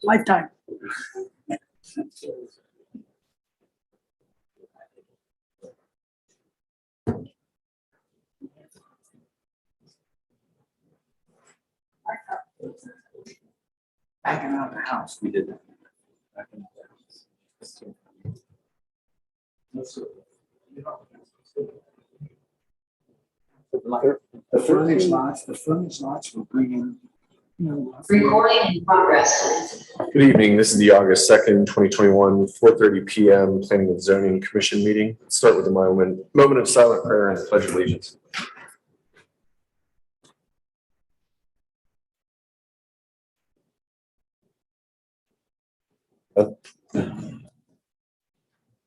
Lifetime. Backing out the house. We did that. Backing out the house. The furnace lots will bring in. Recording in progress. Good evening. This is the August 2nd, 2021, 4:30 p.m. Planning and Zoning Commission meeting. Let's start with a moment of silent prayer and pledge allegiance. Pledge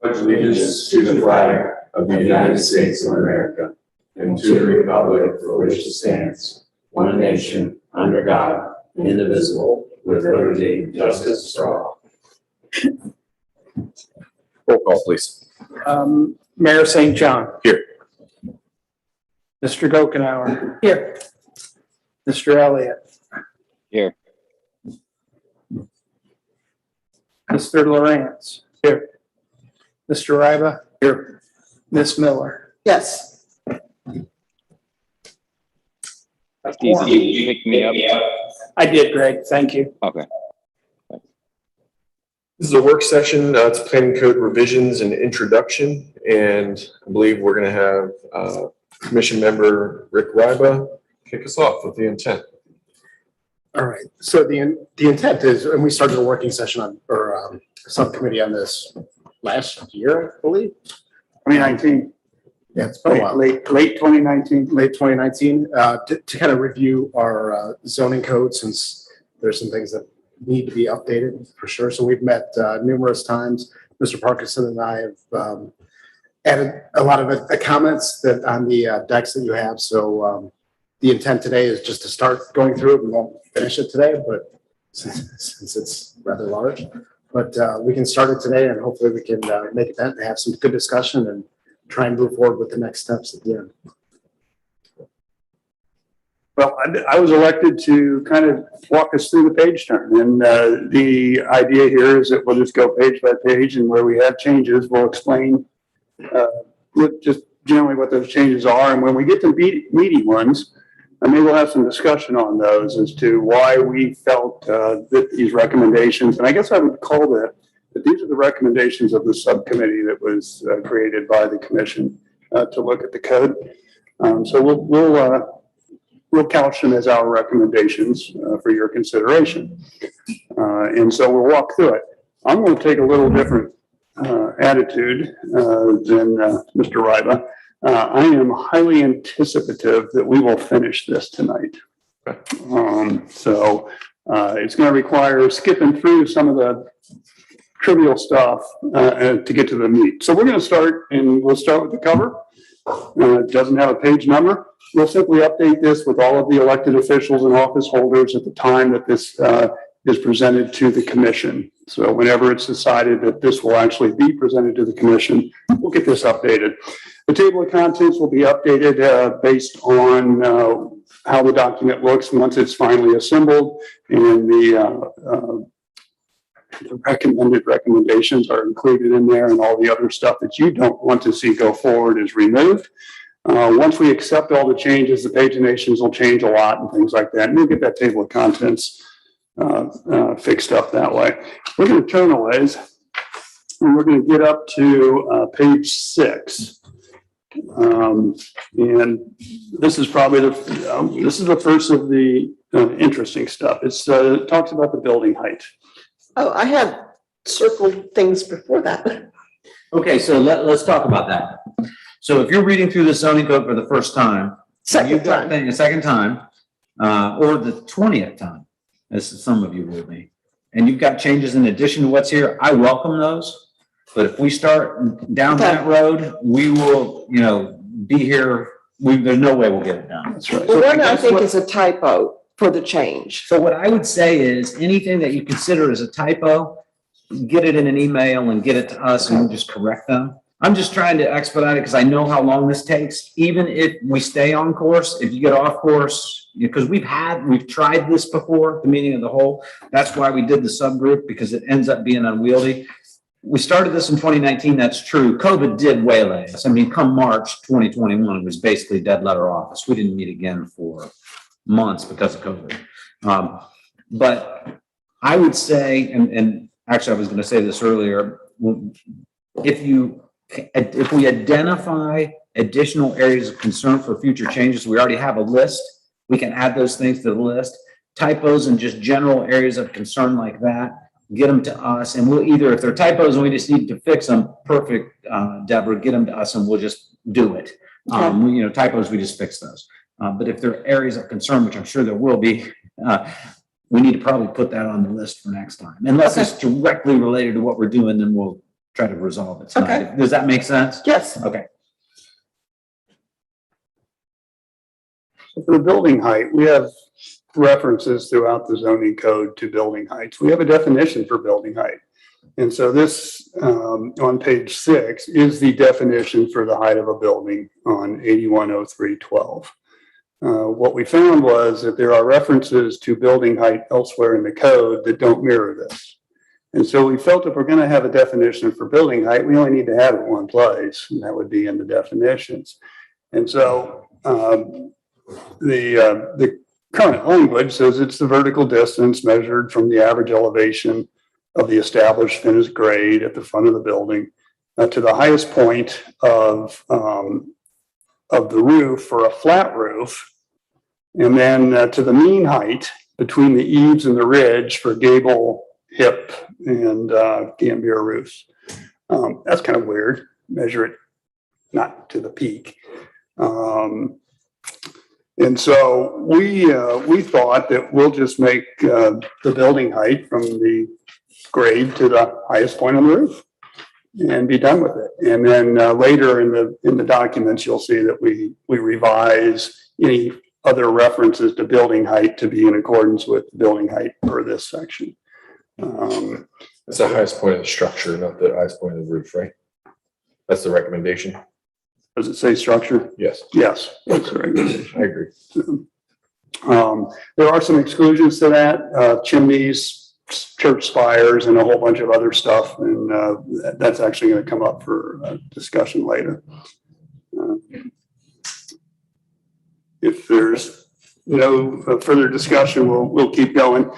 allegiance to the flag of the United States of America and to the republic for which it stands, one nation, under God, indivisible, with liberty and justice for all. Roll call, please. Mayor St. John. Here. Mr. Gokenhour. Here. Mr. Elliott. Here. Mr. Lawrence. Here. Mr. Ryba. Here. Ms. Miller. Yes. Steve, did you pick me up? I did, Greg. Thank you. Okay. This is a work session. It's planning code revisions and introduction. And I believe we're going to have Commission member Rick Ryba kick us off with the intent. All right, so the intent is, and we started a working session on, or subcommittee on this last year, I believe. 2019. Yeah, it's been a while. Late 2019. Late 2019, to kind of review our zoning code, since there's some things that need to be updated for sure. So we've met numerous times. Mr. Parkinson and I have added a lot of the comments that on the decks that you have. So the intent today is just to start going through it. We won't finish it today, but since it's rather large, but we can start it today, and hopefully we can make it and have some good discussion and try and move forward with the next steps at the end. Well, I was elected to kind of walk us through the page turn, and the idea here is that we'll just go page by page, and where we have changes, we'll explain just generally what those changes are, and when we get to meaty ones, maybe we'll have some discussion on those as to why we felt that these recommendations, and I guess I would call that these are the recommendations of the subcommittee that was created by the commission to look at the code. So we'll couch them as our recommendations for your consideration. And so we'll walk through it. I'm going to take a little different attitude than Mr. Ryba. I am highly anticipative that we will finish this tonight. So it's going to require skipping through some of the trivial stuff to get to the meat. So we're going to start, and we'll start with the cover. It doesn't have a page number. We'll simply update this with all of the elected officials and office holders at the time that this is presented to the commission. So whenever it's decided that this will actually be presented to the commission, we'll get this updated. The table of contents will be updated based on how the document looks once it's finally assembled, and the recommended recommendations are included in there, and all the other stuff that you don't want to see go forward is removed. Once we accept all the changes, the paginations will change a lot and things like that, and we'll get that table of contents fixed up that way. We're going to turn a ways, and we're going to get up to page 6. And this is probably the first of the interesting stuff. It talks about the building height. Oh, I had circled things before that. Okay, so let's talk about that. So if you're reading through the zoning code for the first time, Second time. The second time, or the 20th time, as some of you will be, and you've got changes in addition to what's here, I welcome those. But if we start down that road, we will, be here. There's no way we'll get it done. That's right. The one I think is a typo for the change. So what I would say is anything that you consider as a typo, get it in an email and get it to us, and we'll just correct them. I'm just trying to expedite it because I know how long this takes. Even if we stay on course, if you get off course, because we've tried this before, the meeting of the whole. That's why we did the subgroup, because it ends up being unwieldy. We started this in 2019, that's true. COVID did waylay us. I mean, come March 2021, it was basically dead letter office. We didn't meet again for months because of COVID. But I would say, and actually I was going to say this earlier, if we identify additional areas of concern for future changes, we already have a list. We can add those things to the list. Typos and just general areas of concern like that, get them to us, and we'll either, if they're typos and we just need to fix them, perfect, Deborah, get them to us and we'll just do it. Typos, we just fix those. But if there are areas of concern, which I'm sure there will be, we need to probably put that on the list for next time. Unless it's directly related to what we're doing, then we'll try to resolve it tonight. Okay. Does that make sense? Yes. Okay. For the building height, we have references throughout the zoning code to building heights. We have a definition for building height. And so this, on page 6, is the definition for the height of a building on 810312. What we found was that there are references to building height elsewhere in the code that don't mirror this. And so we felt if we're going to have a definition for building height, we only need to have it one place, and that would be in the definitions. And so the current language says it's the vertical distance measured from the average elevation of the established finished grade at the front of the building to the highest point of the roof for a flat roof, and then to the mean height between the eaves and the ridge for gable, hip, and gambier roofs. That's kind of weird. Measure it not to the peak. And so we thought that we'll just make the building height from the grade to the highest point on the roof and be done with it. And then later in the documents, you'll see that we revise any other references to building height to be in accordance with building height for this section. It's the highest point of the structure, not the highest point of the roof, right? That's the recommendation. Does it say structure? Yes, Yes, that's the recommendation. I agree. There are some exclusions to that, chimneys, church spires, and a whole bunch of other stuff. And that's actually going to come up for discussion later. If there's no further discussion, we'll keep going.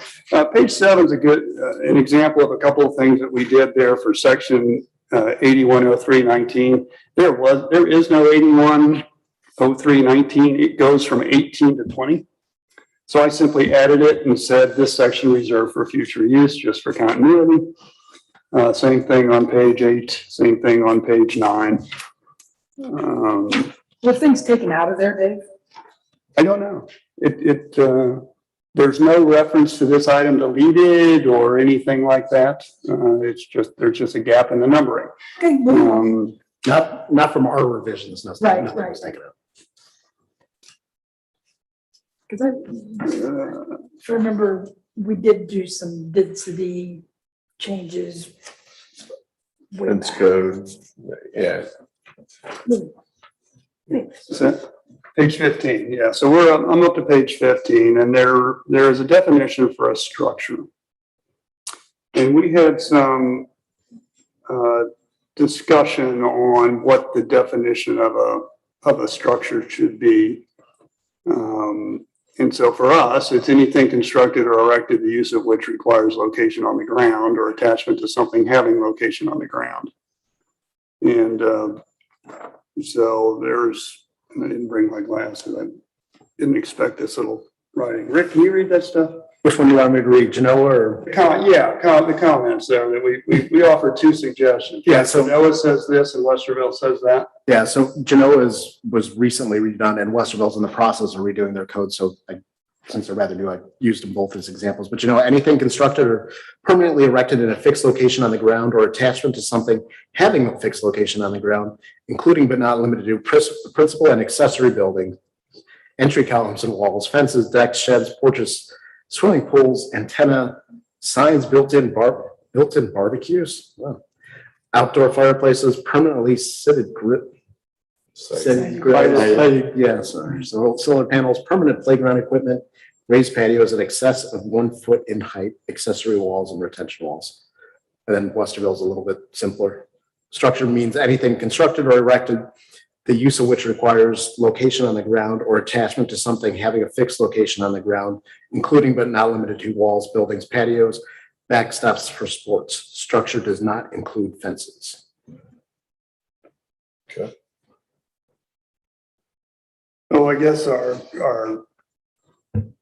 Page 7 is an example of a couple of things that we did there for section 810319. There is no 810319. It goes from 18 to 20. So I simply added it and said this section reserved for future use, just for continuity. Same thing on page 8, same thing on page 9. Were things taken out of there, Dave? I don't know. There's no reference to this item deleted or anything like that. There's just a gap in the numbering. Okay. Not from our revisions, nothing was taken out. Because I remember we did do some density changes. way Fence back. code, yeah. Is that page 15? Yeah. So I'm up to page 15, and there is a definition for a structure. And we had some discussion on what the definition of a structure should be. And so for us, it's anything constructed or erected, the use of which requires location on the ground or attachment to something having location on the ground. And so I didn't bring my glasses. I didn't expect this little writing. Rick, can you read that stuff? Which one do you want me to read, Genoa or? The comments there that we offered 2 suggestions. Yeah, so Genoa says this and Westerville says that. Yeah, so Genoa was recently redone and Westerville's in the process of redoing their code. So since they're rather new, I used them both as examples. But anything constructed or permanently erected in a fixed location on the ground or attachment to something having a fixed location on the ground, including but not limited to principal and accessory buildings, entry columns and walls, fences, decks, sheds, porches, swimming pools, antenna, signs, built-in barbecues, wow. Outdoor fireplaces, permanently seated Yes, so solar panels, permanent playground equipment, raised patios in excess of 1 foot in height, accessory walls and retention walls. And then Westerville's a little bit simpler. Structure means anything constructed or erected, the use of which requires location on the ground or attachment to something having a fixed location on the ground, including but not limited to walls, buildings, patios, backstops for sports. Structure does not include fences. Okay. So I guess our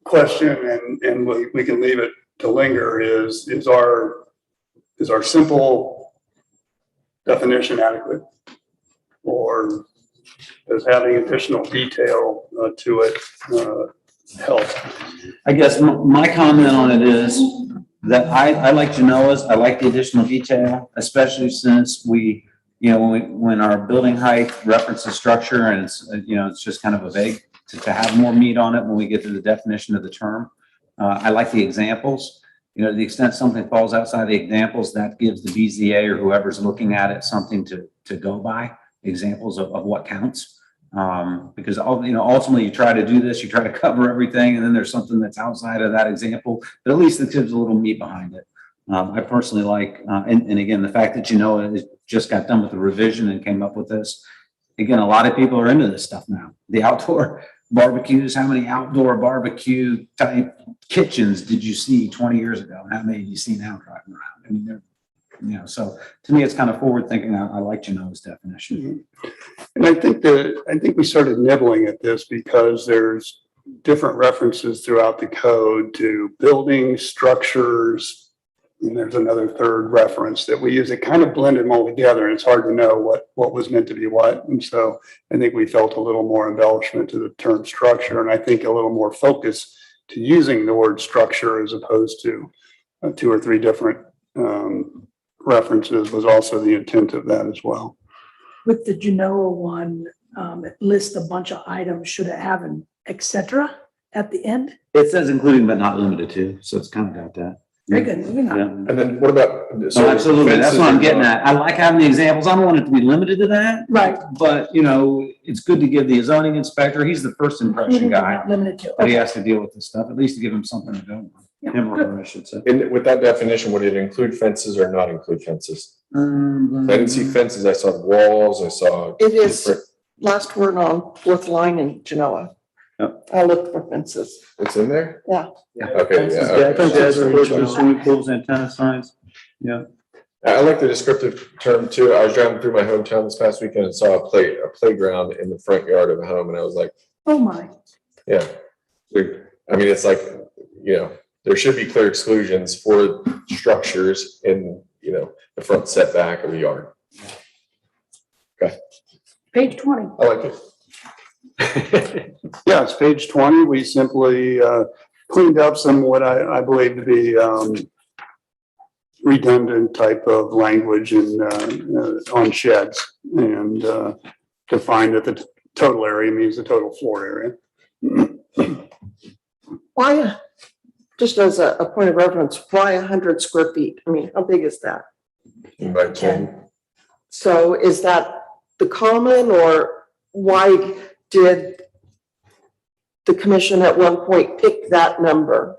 question, and we can leave it to linger, is our simple definition adequate? Or does having additional detail to it help? I guess my comment on it is that I like Genoa's. I like the additional detail, especially since we, when our building height references structure and it's just kind of a vague to have more meat on it when we get to the definition of the term. I like the examples. To the extent something falls outside the examples, that gives the BZA or whoever's looking at it something to go by, examples of what counts. Because ultimately you try to do this, you try to cover everything, and then there's something that's outside of that example, but at least it gives a little meat behind it. I personally like, and again, the fact that it just got done with the revision and came up with this. Again, a lot of people are into this stuff now. The outdoor barbecues, how many outdoor barbecue type kitchens did you see 20 years ago? How many do you see now driving around? I mean, so to me, it's kind of forward thinking. I like Genoa's definition. And I think we started nibbling at this because there's different references throughout the code to buildings, structures, and there's another third reference that we use. It kind of blended them all together, and it's hard to know what was meant to be what. And so I think we felt a little more embellishment to the term structure, and I think a little more focus to using the word structure as opposed to 2 or 3 different references was also the intent of that as well. With the Genoa one, it lists a bunch of items. Should it have an et cetera at the end? It says including but not limited to, so it's kind of got that. Very good. Yeah. And then what about? So absolutely, that's what I'm getting at. I like having the examples. I don't want it to be limited to that. Right. But, it's good to give the zoning inspector, he's the first impression guy, Limited to. that he Okay. has to deal with this stuff, at least to give him something to go on. Yeah, Him or good. her, I should say. And with that definition, would it include fences or not include fences? I didn't see fences. I saw walls. I saw. It is different- last word on fourth line in Genoa. Yep. I looked for fences. It's in there? Yeah. Okay, yeah. Yeah, I think that's okay. for swimming pools, antenna signs. Yeah. I like the descriptive term too. I was driving through my hometown this past weekend and saw a playground in the front yard of a home, and I was like, Oh, my. yeah. I mean, it's like, there should be clear exclusions for structures in, the front setback of a yard. Page 20. I like it. Yes, page 20, we simply cleaned up some what I believe to be redundant type of language on sheds, and defined that the total area means the total floor area. Why, just as a point of reference, why 100 square feet? I mean, how big is that? By 10. So is that the common, or why did the commission at one point pick that number?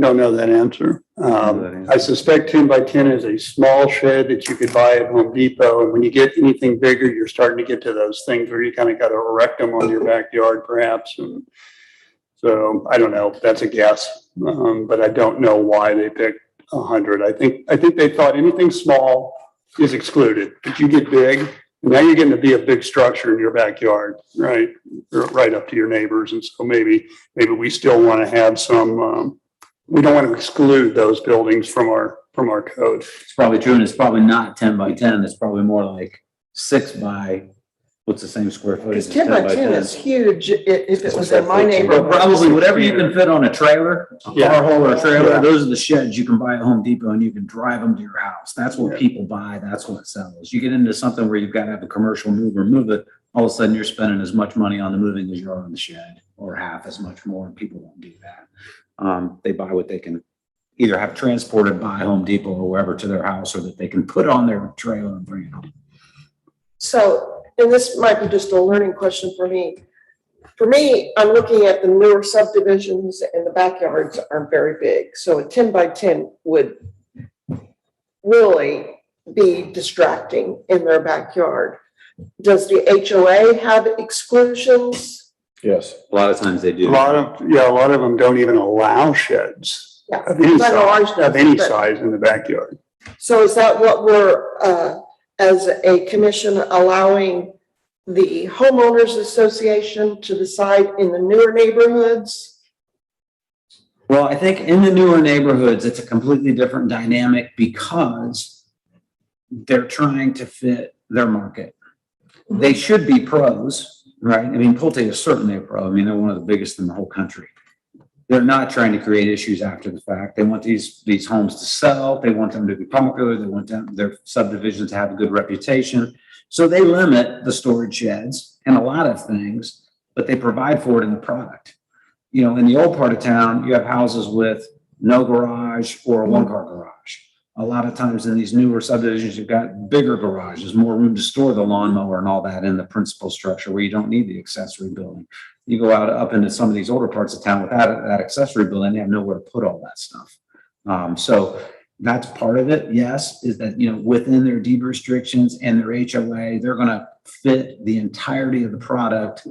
Don't know that answer. I suspect 10 by 10 is a small shed that you could buy at Home Depot. And when you get anything bigger, you're starting to get to those things where you kind of got to erect them on your backyard perhaps. And so I don't know, that's a guess. But I don't know why they picked 100. I think they thought anything small is excluded, but you get big, now you're getting to be a big structure in your backyard, right? Right up to your neighbors. And so maybe we still want to have some, we don't want to exclude those buildings from our code. It's probably true, and it's probably not 10 by 10. It's probably more like 6 by, what's the same square footage? Because as 10 by 10 is huge if it was in my Well, neighborhood. probably whatever you can fit on a trailer, a Yeah. car hole or a trailer, Yeah. those are the sheds you can buy at Home Depot and you can drive them to your house. That's what Yeah. people buy. That's what sells. You get into something where you've got to have a commercial mover move it, all of a sudden you're spending as much money on the moving as you are on the shed, or half as much more, and people won't do that. They buy what they can either have transported by Home Depot or wherever to their house, or that they can put on their trailer and bring it home. So and this might be just a learning question for me. For me, I'm looking at the newer subdivisions and the backyards aren't very big. So a 10 by 10 would really be distracting in their backyard. Does the HOA have exclusions? Yes. A lot of times they A do. lot of them don't even allow sheds Yeah. of any I know ours size, of any doesn't, but- size in the backyard. So is that what we're, as a commission, allowing the homeowners association to decide in the newer neighborhoods? Well, I think in the newer neighborhoods, it's a completely different dynamic because they're trying to fit their market. They should be pros, right? I mean, Pulte is certainly a pro. I mean, they're one of the biggest in the whole country. They're not trying to create issues after the fact. They want these homes to sell. They want them to be popular. They want their subdivisions to have a good reputation. So they limit the storage sheds and a lot of things, but they provide for it in the product. You know, in the old part of town, you have houses with no garage or a one-car garage. A lot of times in these newer subdivisions, you've got bigger garages, more room to store the lawnmower and all that in the principal structure where you don't need the accessory building. You go out up into some of these older parts of town without that accessory building, they have nowhere to put all that stuff. So that's part of it, yes, is that, you know, within their deed restrictions and their HOA, they're going to fit the entirety of the product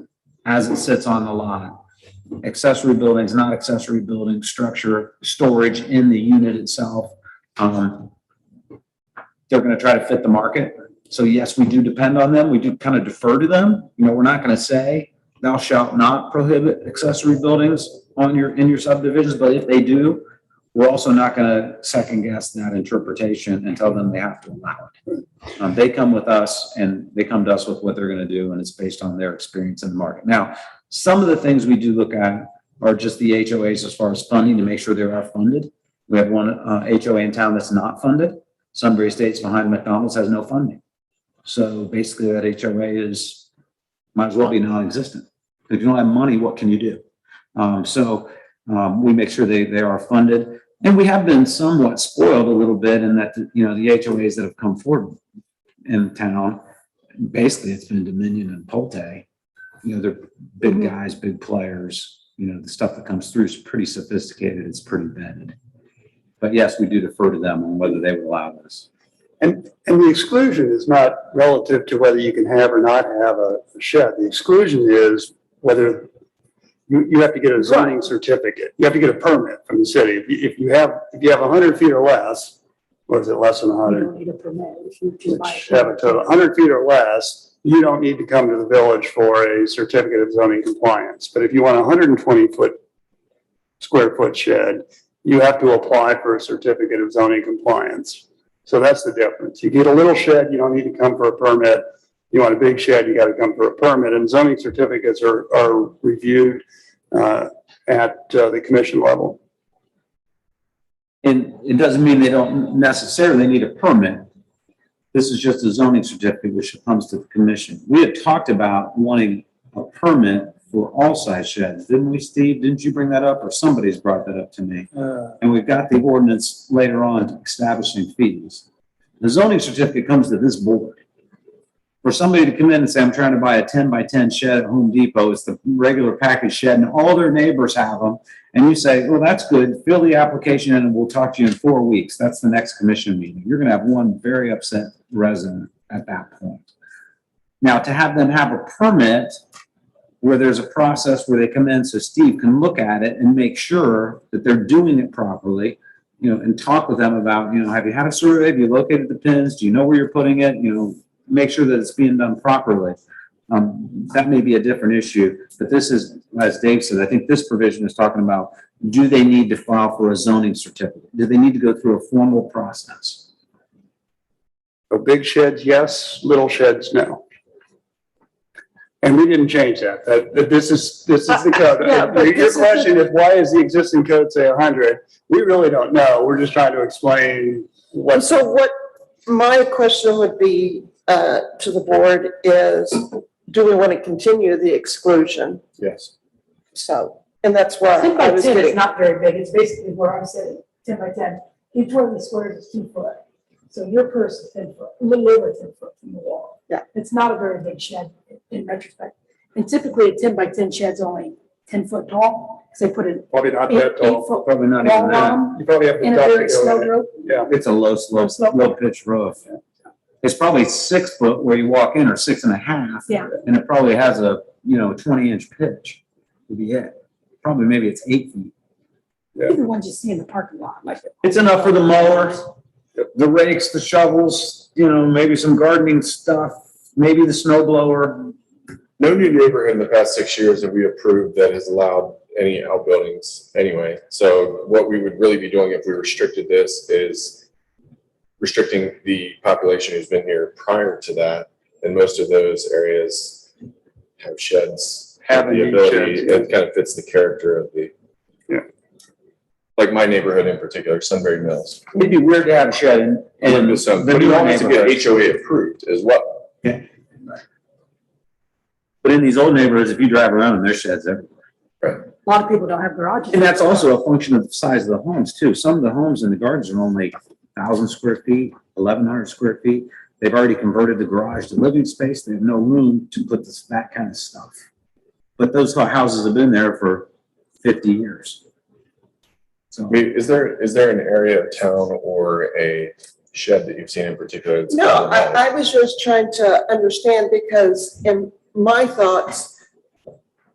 as it sits on the lot. Accessory buildings, not accessory building structure, storage in the unit itself. They're going to try to fit the market. So yes, we do depend on them. We do kind of defer to them. You know, we're not going to say thou shalt not prohibit accessory buildings in your subdivisions, but if they do, we're also not going to second guess that interpretation and tell them they have to allow it. They come with us and they come to us with what they're going to do, and it's based on their experience in the market. Now, some of the things we do look at are just the HOAs as far as funding to make sure they are funded. We have one HOA in town that's not funded. Sunbury Estates behind McDonald's has no funding. So basically that HOA might as well be non-existent. If you don't have money, what can you do? We make sure they are funded. And we have been somewhat spoiled a little bit in that, you know, the HOAs that have come forward in town, basically it's been Dominion and Pulte. You know, they're big guys, big players. You know, the stuff that comes through is pretty sophisticated. It's pretty vetted. But yes, we do defer to them on whether they would allow this. And the exclusion is not relative to whether you can have or not have a shed. The exclusion is whether you have to get a zoning certificate. You have to get a permit from the city. If you have 100 feet or less, or is it less than You 100? don't need a permit if you just buy Which have a total 100 feet or less, you don't need to come to the village for a certificate of zoning compliance. But if you want a 120 square foot shed, you have to apply for a certificate of zoning compliance. So that's the difference. You get a little shed, you don't need to come for a permit. You want a big shed, you got to come for a permit. And zoning certificates are reviewed at the commission level. And it doesn't mean they don't necessarily need a permit. This is just a zoning certificate which comes to the commission. We had talked about wanting a permit for all size sheds, didn't we, Steve? Didn't you bring that up, or somebody's brought that up to me? And we've got the ordinance later on establishing fees. The zoning certificate comes to this board. For somebody to come in and say, I'm trying to buy a 10 by 10 shed at Home Depot, it's the regular package shed and all their neighbors have them. And you say, well, that's good. Fill the application in and we'll talk to you in 4 weeks. That's the next commission meeting. You're going to have one very upset resident at that point. Now, to have them have a permit where there's a process where they come in so Steve can look at it and make sure that they're doing it properly, you know, and talk with them about, you know, have you had a survey? Have you located the pins? Do you know where you're putting it? You know, make sure that it's being done properly. That may be a different issue, but this is, as Dave said, I think this provision is talking about, do they need to file for a zoning certificate? Do they need to go through a formal process? So big sheds, yes. Little sheds, no. And we didn't change that. This is the code. Yeah, but Your this is question is, why is the existing code say 100? We really don't know. We're just trying to explain what. So what my question would be to the board is, do we want to continue the exclusion? Yes. So, and that's where 10 I by was 10 is getting. not very big. It's basically where I'm sitting, 10 by 10. Each one of the squares is 2 foot. So your purse is 10 foot, a little over 10 foot from the wall. Yeah. It's not a very big shed in retrospect. And typically a 10 by 10 shed's only 10 foot tall, because they put an Probably not eight that tall. foot Probably not wall even that. on You probably have to in a duck very to go slow in. rope. Yeah. It's a low slope, Slope. low pitch roof. It's probably 6 foot where you walk in, or 6.5. Yeah. And it probably has a, 20-inch pitch to be it. Probably maybe it's 8 feet. Maybe the ones you see in the parking lot, like It's enough for the mowers, the rakes, the shovels, maybe some gardening stuff, maybe the snow blower. No new neighborhood in the past 6 years that we approved that has allowed any outbuildings anyway. So what we would really be doing if we restricted this is restricting the population who's been here prior to that. And most of those areas have sheds, have the Having ability, sheds, it kind of fits the character of the. Yeah. Like my neighborhood in particular, Sunbury Mills. It'd be weird to have a shed in And the but it newer all has to get neighborhoods. HOA approved as well. But in these old neighborhoods, if you drive around, there's sheds everywhere. a lot of people don't have garages. And that's also a function of the size of the homes too. Some of the homes in the gardens are only 1,000 square feet, 1,100 square feet. They've already converted the garage to living space. They have no room to put that kind of stuff. But those houses have been there for 50 years. So I mean, is there an area of town or a shed that you've seen in particular? That's No, problematic? I was just trying to understand because in my thoughts,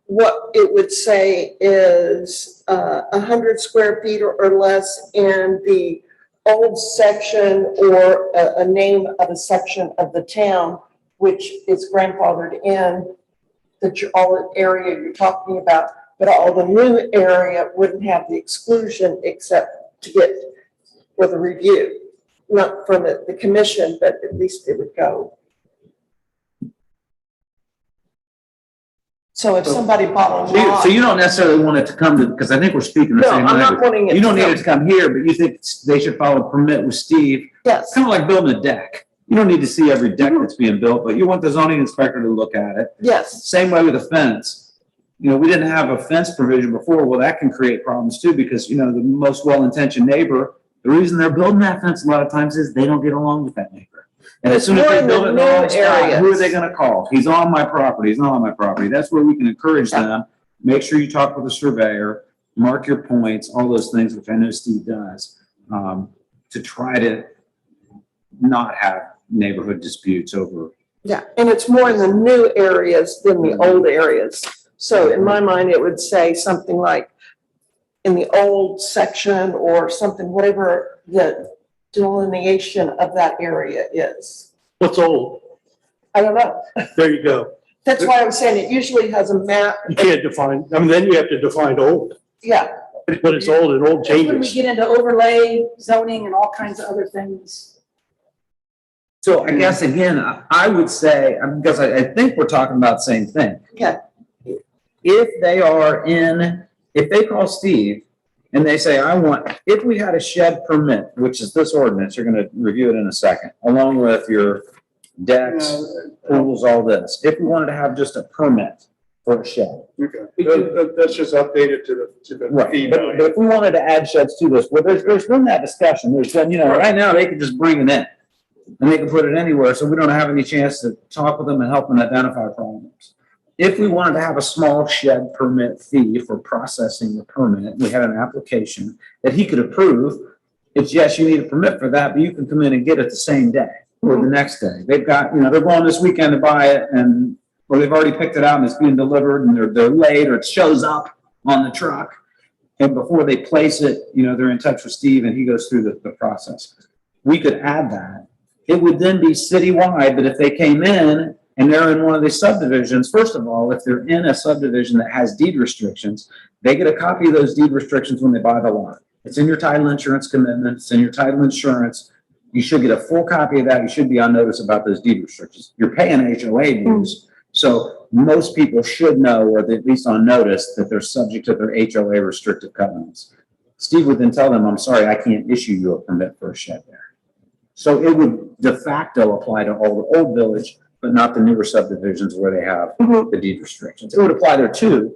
what it would say is 100 square feet or less in the old section or a name of a section of the town, which is grandfathered in all the area you're talking about, but all the new area wouldn't have the exclusion except to get for the review, not from the commission, but at least it would go. So if somebody bought a lot. So you don't necessarily want it to come to, because I think we're speaking the No, same I'm not language. wanting it. You don't to need come. it to come here, but you think they should follow a permit with Steve. Yes, Kind of like building a deck. You don't need to see every deck that's being built, but you want the zoning inspector to look at it. yes, Same way with a fence. We didn't have a fence provision before. Well, that can create problems too, because, the most well-intentioned neighbor, the reason they're building that fence a lot of times is they don't get along with that neighbor. And as soon as More they in build the it, they're always new stopped. Who are areas. they gonna call? He's on my property, he's not on my property. That's where we can encourage them. Make sure you talk with the surveyor, mark your points, all those things, which I know Steve does, to try to not have neighborhood disputes over. yeah, and it's more in the new areas than the old areas. So in my mind, it would say something like in the old section or something, whatever the delineation of that area is. What's old? I don't know. There you go. That's why I was saying it usually has a map. You can't define, then you have to define old, Yeah, but it's old and old That's when we changes. get into overlay zoning and all kinds of other things. So I guess again, I would say, because I think we're talking about the same thing. Okay. If they call Steve and they say, if we had a shed permit, which is this ordinance, you're gonna review it in a second, along with your decks, pools, all this. If we wanted to have just a permit for a shed. Okay, that's just updated to the Right, fee but value. if we wanted to add sheds to this, well, there's been that discussion. There's been, right now, they can just bring it in. And they can put it anywhere, so we don't have any chance to talk with them and help them identify problems. If we wanted to have a small shed permit fee for processing the permit, we had an application that he could approve. It's yes, you need a permit for that, but you can come in and get it the same day or the next day. They've got, they're going this weekend to buy it or they've already picked it out and it's being delivered and they're late or it shows up on the truck. And before they place it, they're in touch with Steve and he goes through the process. We could add that. It would then be citywide, but if they came in and they're in one of these subdivisions, first of all, if they're in a subdivision that has deed restrictions, they get a copy of those deed restrictions when they buy the lot. It's in your title insurance commitment, it's in your title insurance. You should get a full copy of that. You should be on notice about those deed restrictions. You're paying HOA dues, so most people should know, or at least on notice, that they're subject to their HOA restrictive covenants. Steve would then tell them, I'm sorry, I can't issue you a permit for a shed there. So it would de facto apply to all the old village, but not the newer subdivisions where they have the deed restrictions. It would apply there too,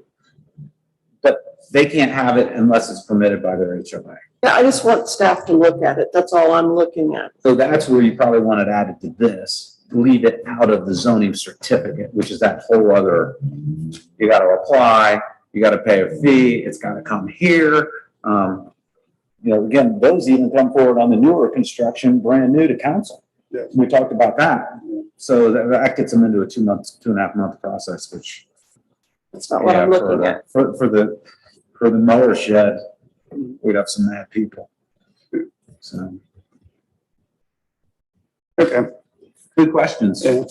but they can't have it unless it's permitted by their HOA. Yeah, I just want staff to look at it. That's all I'm looking at. So that's where you probably want it added to this, leave it out of the zoning certificate, which is that whole other, you gotta apply, you gotta pay a fee, it's gotta come here. Again, those even come forward on the newer construction, brand new to council. Yes. We talked about that. So that gets them into a 2.5 month process, which. That's not what I'm yeah, looking at. For the mower shed, we'd have some mad people. So. Okay. Good questions. Yeah.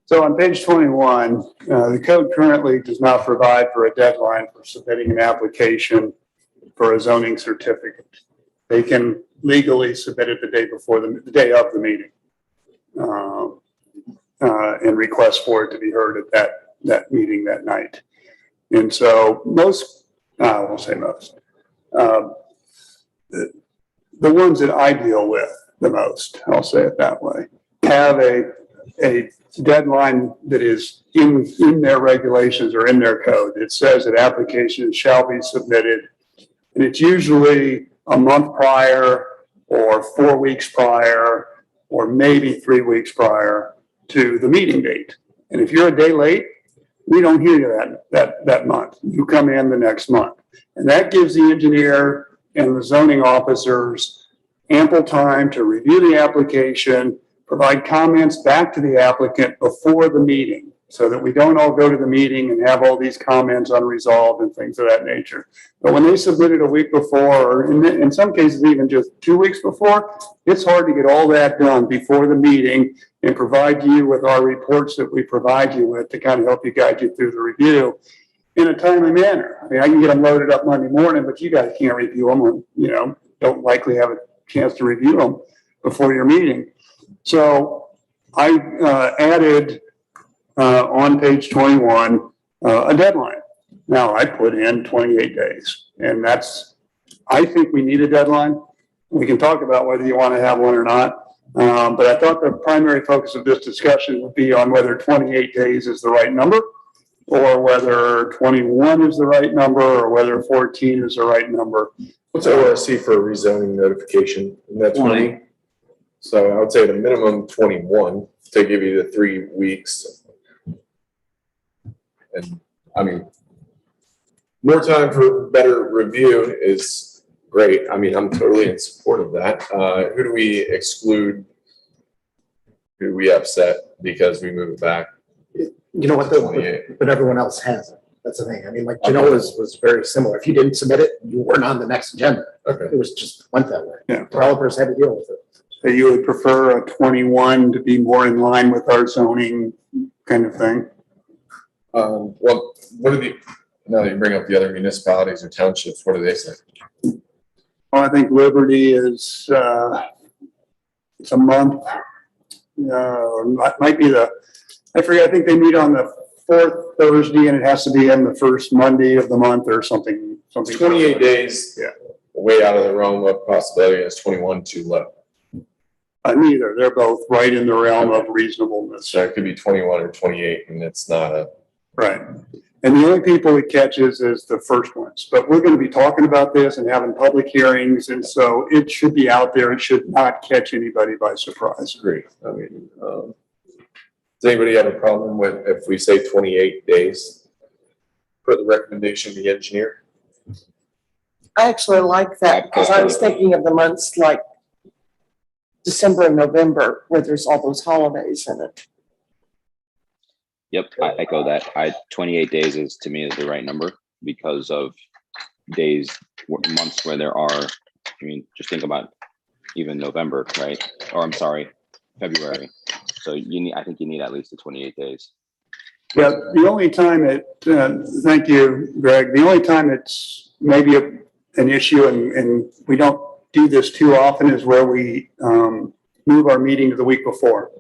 So on page 21, the code currently does not provide for a deadline for submitting an application for a zoning certificate. They can legally submit it the day before the day of the meeting, and request for it to be heard at that meeting that night. And so I won't say most, the ones that I deal with the most, I'll say it that way, have a deadline that is in their regulations or in their code. It says that applications shall be submitted, and it's usually a month prior or 4 weeks prior or maybe 3 weeks prior to the meeting date. And if you're a day late, we don't hear you that month. You come in the next month. And that gives the engineer and the zoning officers ample time to review the application, provide comments back to the applicant before the meeting, so that we don't all go to the meeting and have all these comments unresolved and things of that nature. But when they submit it a week before, or in some cases even just 2 weeks before, it's hard to get all that done before the meeting and provide you with our reports that we provide you with to kind of help you guide you through the review in a timely manner. I mean, I can get them loaded up Monday morning, but you guys can't review them, or, don't likely have a chance to review them before your meeting. So I added on page 21 a deadline. Now I put in 28 days, and I think we need a deadline. We can talk about whether you want to have one or not. But I thought the primary focus of this discussion would be on whether 28 days is the right number, or whether 21 is the right number, or whether 14 is the right number. What's ORC for rezoning notification? Isn't that 20? So I would say the minimum 21 to give you the 3 weeks. And I mean, more time for better review is great. I mean, I'm totally in support of that. Who do we exclude? Who do we upset because we move it back? You know what, 28. but everyone else has it. That's the thing. I mean, like Genoa's was very similar. If you didn't submit it, you weren't on the next agenda. Okay. It was just went that way. Yeah. Developers had to deal with it. So you would prefer a 21 to be more in line with our zoning kind of thing? Well, what are now that you bring up the other municipalities or townships, what do they say? Well, I think Liberty is, it's a month. Might be I forget, I think they meet on the 4th Thursday, and it has to be in the first Monday of the month or something. 28 days. Yeah. Way out of the realm of possibility. Is 21 too low? Neither. They're both right in the realm of reasonableness. So it could be 21 or 28, and it's not a. Right. And the only people it catches is the first ones. But we're going to be talking about this and having public hearings, and so it should be out there. It should not catch anybody by surprise. Agree. I mean, does anybody have a problem with if we say 28 days? Put the recommendation to the engineer. I actually like that because I was thinking of the months like December and November where there's all those holidays in it. Yep, I echo that. 28 days is, to me, is the right number because of months where there are, just think about even November, right? Or I'm sorry, February. So I think you need at least the 28 days. Yeah, the only time thank you, Greg. The only time it's maybe an issue, and we don't do this too often, is where we move our meeting to the week before.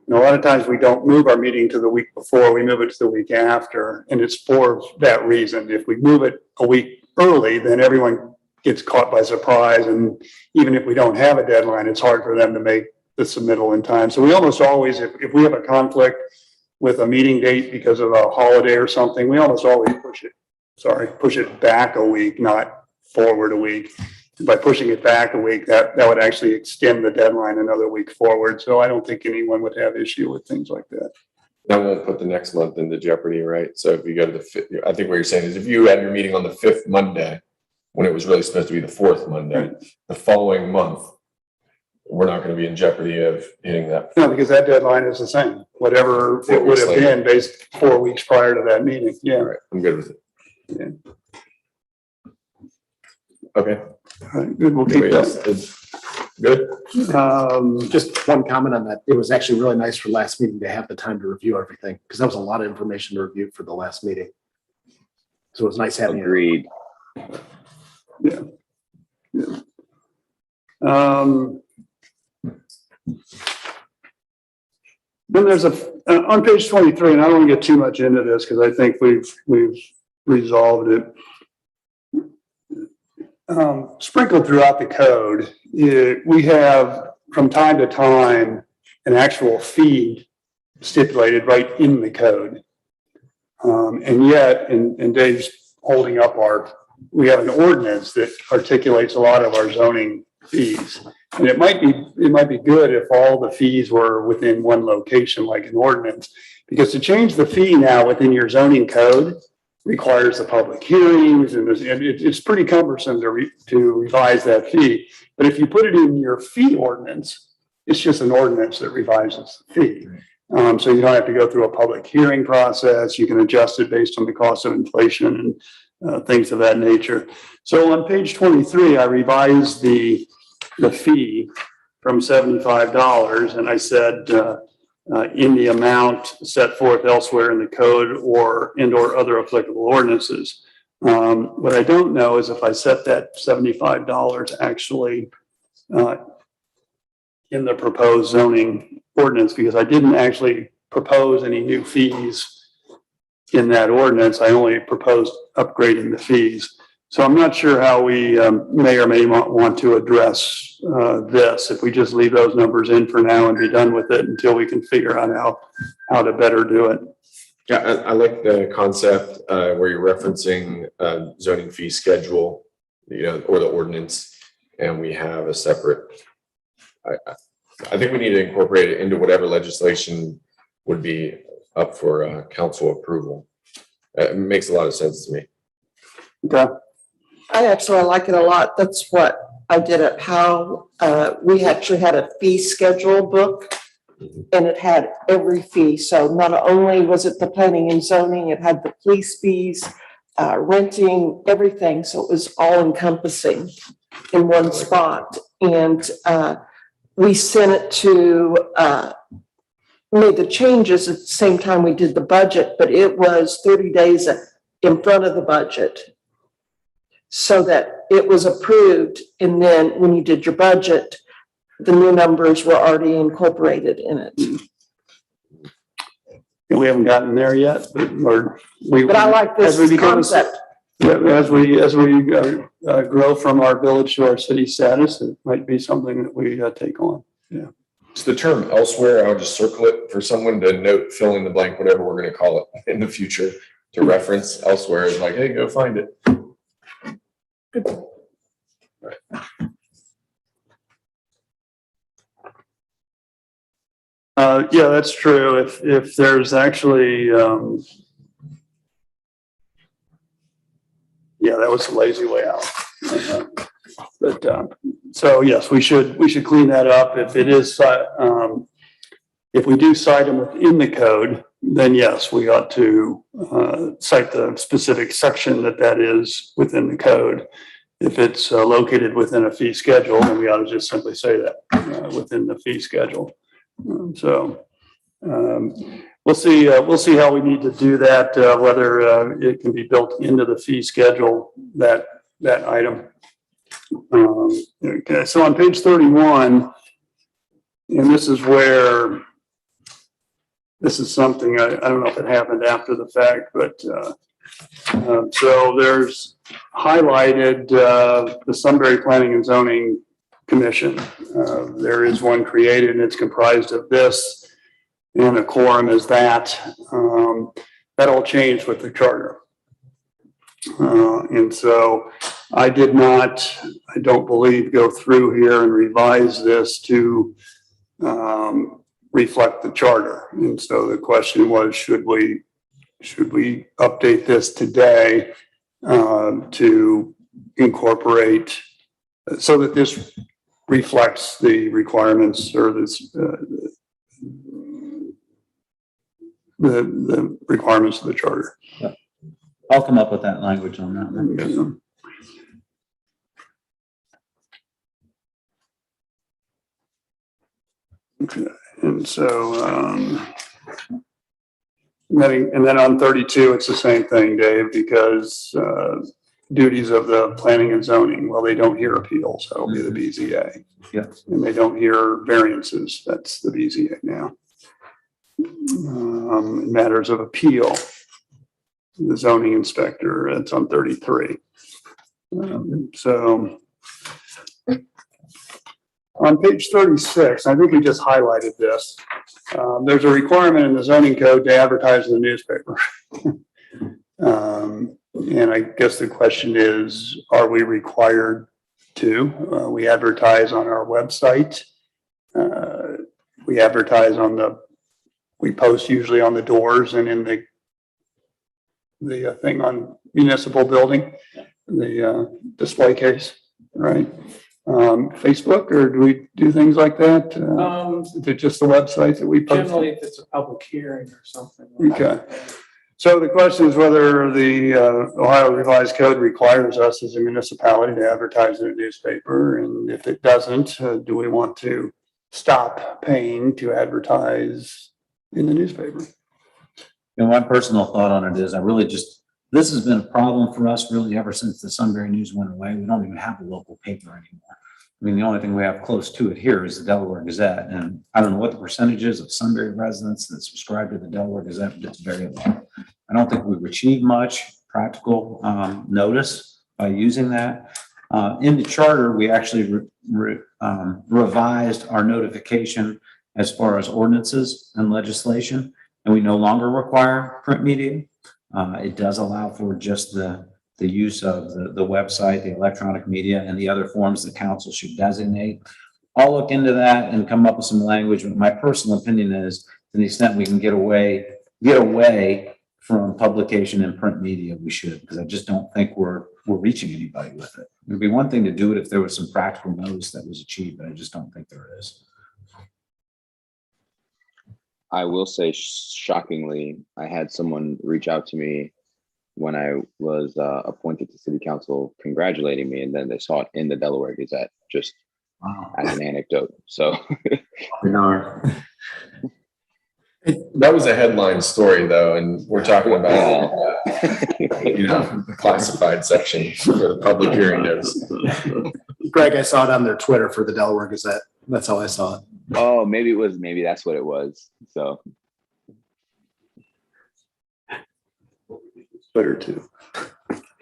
And a lot of times we don't move our meeting to the week before, we move it to the week after, and it's for that reason. If we move it a week early, then everyone gets caught by surprise, and even if we don't have a deadline, it's hard for them to make the submittal in time. So we almost always, if we have a conflict with a meeting date because of a holiday or something, we almost always push it back a week, not forward a week. By pushing it back a week, that would actually extend the deadline another week forward. So I don't think anyone would have issue with things like that. That won't put the next month into jeopardy, right? So if you go to the fifth, I think what you're saying is if you had your meeting on the 5th Monday, when it was really supposed to be the 4th Monday, the following month, we're not going to be in jeopardy of hitting that. No, because that deadline is the same, whatever it would have been based 4 weeks prior to that meeting. Yeah. All right, I'm good with it. Yeah. Okay. All right, good. We'll keep Anybody else? that. Good. Just one comment on that. It was actually really nice for last meeting to have the time to review everything, because that was a lot of information to review for the last meeting. So it was nice having it. Agreed. Yeah. Yeah. Then there's on page 23, and I don't want to get too much into this because I think we've resolved it. Sprinkled throughout the code, we have from time to time an actual fee stipulated right in the code. And yet, and Dave's holding up we have an ordinance that articulates a lot of our zoning fees. And it might be good if all the fees were within one location, like an ordinance, because to change the fee now within your zoning code requires the public hearings, and it's pretty cumbersome to revise that fee. But if you put it in your fee ordinance, it's just an ordinance that revises the fee. So you don't have to go through a public hearing process. You can adjust it based on the cost of inflation and things of that nature. So on page 23, I revised the fee from $75, and I said in the amount set forth elsewhere in the code or other applicable ordinances. What I don't know is if I set that $75 actually in the proposed zoning ordinance, because I didn't actually propose any new fees in that ordinance. I only proposed upgrading the fees. So I'm not sure how we may or may not want to address this, if we just leave those numbers in for now and be done with it until we can figure out how to better do it. Yeah, I like the concept where you're referencing zoning fee schedule, or the ordinance, and we have a separate. I think we need to incorporate it into whatever legislation would be up for council approval. It makes a lot of sense to me. Okay. I actually like it a lot. That's what I did at Powell. We actually had a fee schedule book, and it had every fee. So not only was it the planning and zoning, it had the police fees, renting, everything. So it was all encompassing in one spot. And we sent it to, made the changes at the same time we did the budget, but it was 30 days in front of the budget, so that it was approved. And then when you did your budget, the new numbers were already incorporated in it. We haven't gotten there yet, But I like this concept. As we grow from our village to our city status, it might be something that we take on. Yeah. It's the term elsewhere. I'll just circle it for someone to note, fill in the blank, whatever we're going to call it in the future, to reference elsewhere is like, hey, go find it. Right. Yeah, that's true. If there's actually, yeah, that was a lazy way out. So yes, we should clean that up. If it is, if we do cite them within the code, then yes, we ought to cite the specific section that is within the code. If it's located within a fee schedule, then we ought to just simply say that within the fee schedule. We'll see how we need to do that, whether it can be built into the fee schedule, that item. Okay, so on page 31, and this is where, this is something, I don't know if it happened after the fact, but so there's highlighted the Sunbury Planning and Zoning Commission. There is one created, and it's comprised of this, and a quorum is that. That all changed with the charter. And so I did not, I don't believe, go through here and revise this to reflect the charter. And so the question was, should we update this today to incorporate so that this reflects the requirements or this the requirements of the charter. I'll come up with that language on that one. Okay, and so, and then on 32, it's the same thing, Dave, because duties of the planning and zoning, well, they don't hear appeals, that'll be the BZA. Yes. And they don't hear variances, that's the BZA now. Matters of appeal, the zoning inspector, it's on 33. So on page 36, I think we just highlighted this. There's a requirement in the zoning code to advertise in the newspaper. And I guess the question is, are we required to? We advertise on our website. We advertise on we post usually on the doors and in the thing on municipal building, the display case, right? Facebook, or do we do things like that? Is it just the website that we post? Generally, if it's a public hearing or something. Okay. So the question is whether the Ohio Revised Code requires us as a municipality to advertise in a newspaper, and if it doesn't, do we want to stop paying to advertise in the newspaper? And my personal thought on it is, this has been a problem for us really ever since the Sunbury News went away. We don't even have a local paper anymore. I mean, the only thing we have close to it here is the Delaware Gazette. And I don't know what the percentage is of Sunbury residents that subscribe to the Delaware Gazette, but it's very low. I don't think we've achieved much practical notice by using that. In the charter, we actually revised our notification as far as ordinances and legislation, and we no longer require print media. It does allow for just the use of the website, the electronic media, and the other forms the council should designate. I'll look into that and come up with some language, but my personal opinion is, to the extent we can get away from publication and print media, we should, because I just don't think we're reaching anybody with it. It'd be one thing to do it if there was some practical notice that was achieved, but I just don't think there is. I will say, shockingly, I had someone reach out to me when I was appointed to city council congratulating me, and then they saw it in the Delaware Gazette, just as an anecdote. So That was a headline story though, and we're talking about, the classified section for the public hearing notice. Greg, I saw it on their Twitter for the Delaware Gazette. That's how I saw it. Oh, maybe that's what it was. So Twitter too.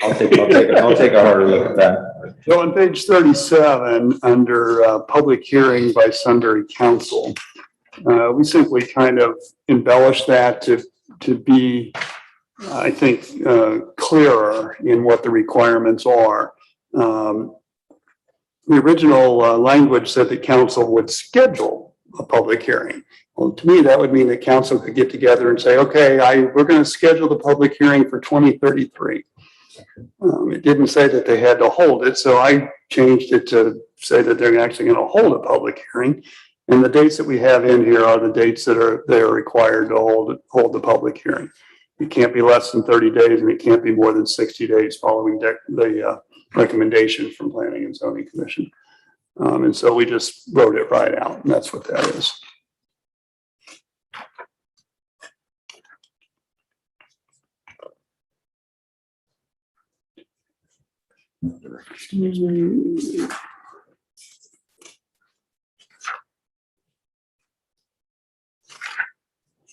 I'll take a harder look at that. So on page 37, under public hearing by Sunbury Council, we simply kind of embellish that to be, I think, clearer in what the requirements are. The original language said that council would schedule a public hearing. Well, to me, that would mean that council could get together and say, okay, we're going to schedule the public hearing for 2033. It didn't say that they had to hold it, so I changed it to say that they're actually going to hold a public hearing. And the dates that we have in here are the dates that they're required to hold the public hearing. It can't be less than 30 days, and it can't be more than 60 days following the recommendation from Planning and Zoning Commission. And so we just wrote it right out, and that's what that is.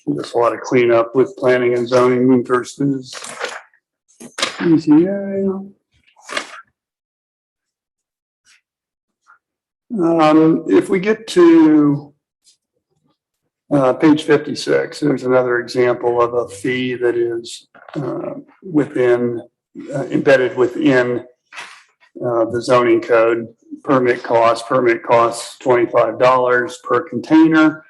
There's a lot of cleanup with planning and zoning versus ECA. If we get to page 56, there's another example of a fee that is embedded within the zoning code. Permit costs $25 per container.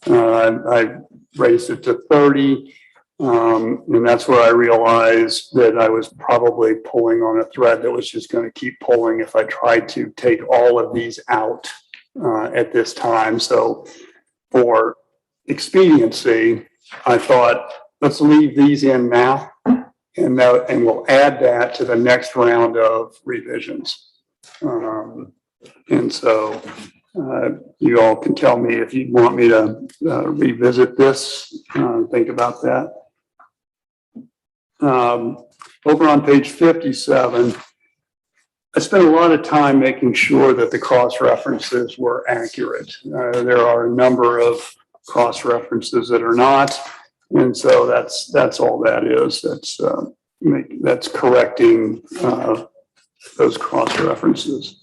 I raised it to 30. And that's where I realized that I was probably pulling on a thread that was just going to keep pulling if I tried to take all of these out at this time. So for expediency, I thought, let's leave these in now, and we'll add that to the next round of revisions. And so you all can tell me if you want me to revisit this, think about that. Over on page 57, I spent a lot of time making sure that the cross references were accurate. There are a number of cross references that are not, and so that's all that is. That's correcting those cross references.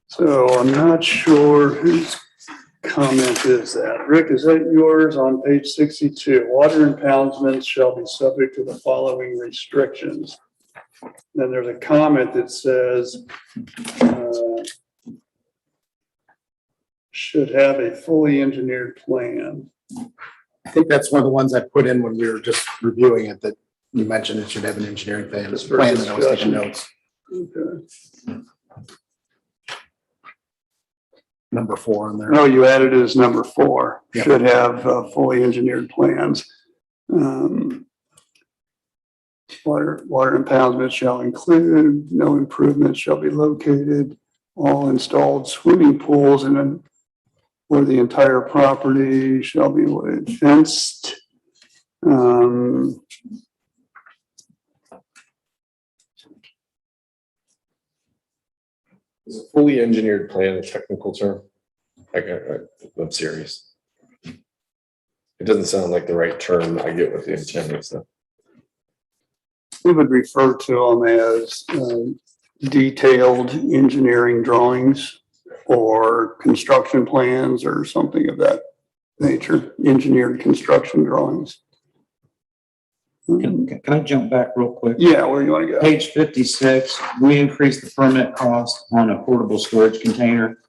So I'm not sure whose comment is that. Rick, is that yours on page 62? Water impoundments shall be subject to the following restrictions. Then there's a comment that says, should have a fully engineered plan. I think that's one of the ones I put in when we were just reviewing it, that you mentioned it should have an engineering plan. Just for Plan, and I was taking discussion. notes. Okay. Number 4 on there. Oh, you added it as number 4. Yep. Should have fully engineered plans. Water impoundments shall include, no improvements shall be located, all installed swimming pools and then where the entire property shall be fenced. Is a fully engineered plan a technical term? I'm serious. It doesn't sound like the right term. I get what the intent is though. We would refer to them as detailed engineering drawings or construction plans or something of that nature, engineered construction drawings. Can I jump back real quick? Yeah, where you want to go? Page 56, we increased the permit cost on a portable storage container.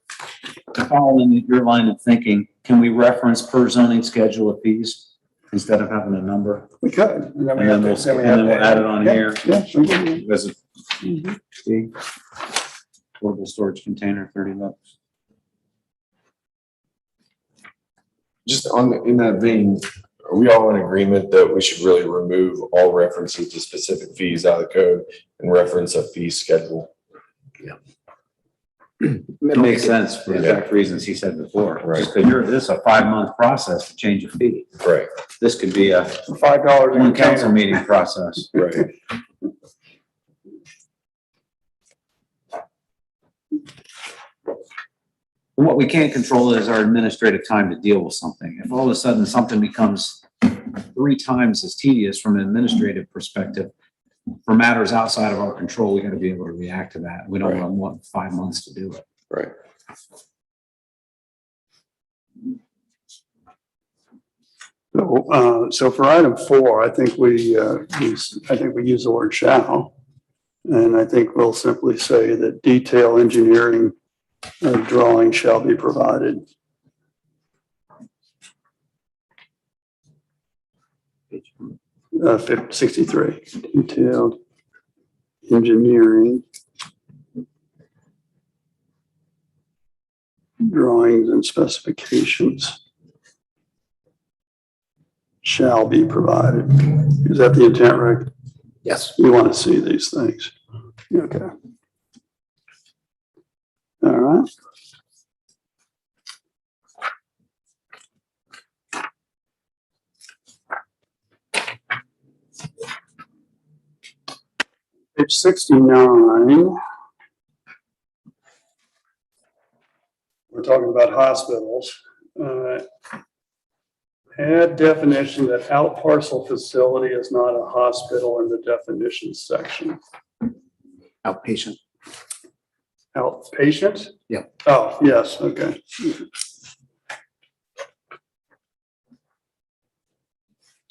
Following your line of thinking, can we reference per zoning schedule of fees instead of having a number? We could. And And then we'll add it on here. Yeah, sure. As a fee. Portable storage container, $30. Just in that vein, are we all in agreement that we should really remove all references to specific fees out of the code and reference a fee schedule? It makes sense for the exact reasons he said before. Right. Just because this is a 5-month process to change a fee. Right, This could be a $5 in one a council meeting process. right. And what we can't control is our administrative time to deal with something. If all of a sudden something becomes 3 times as tedious from an administrative perspective, for matters outside of our control, we got to be able to react to that. We don't want 5 months to do it. Right. So for item 4, I think we use the word shall. And I think we'll simply say that detail engineering drawing shall be provided. Page 63, detailed engineering drawings and specifications shall be provided. Is that the intent, Rick? Yes. You want to see these things. Okay. All right. Page 69. We're talking about hospitals. Add definition that out parcel facility is not a hospital in the definitions section. Outpatient. Outpatient? Yeah. Oh, yes, okay.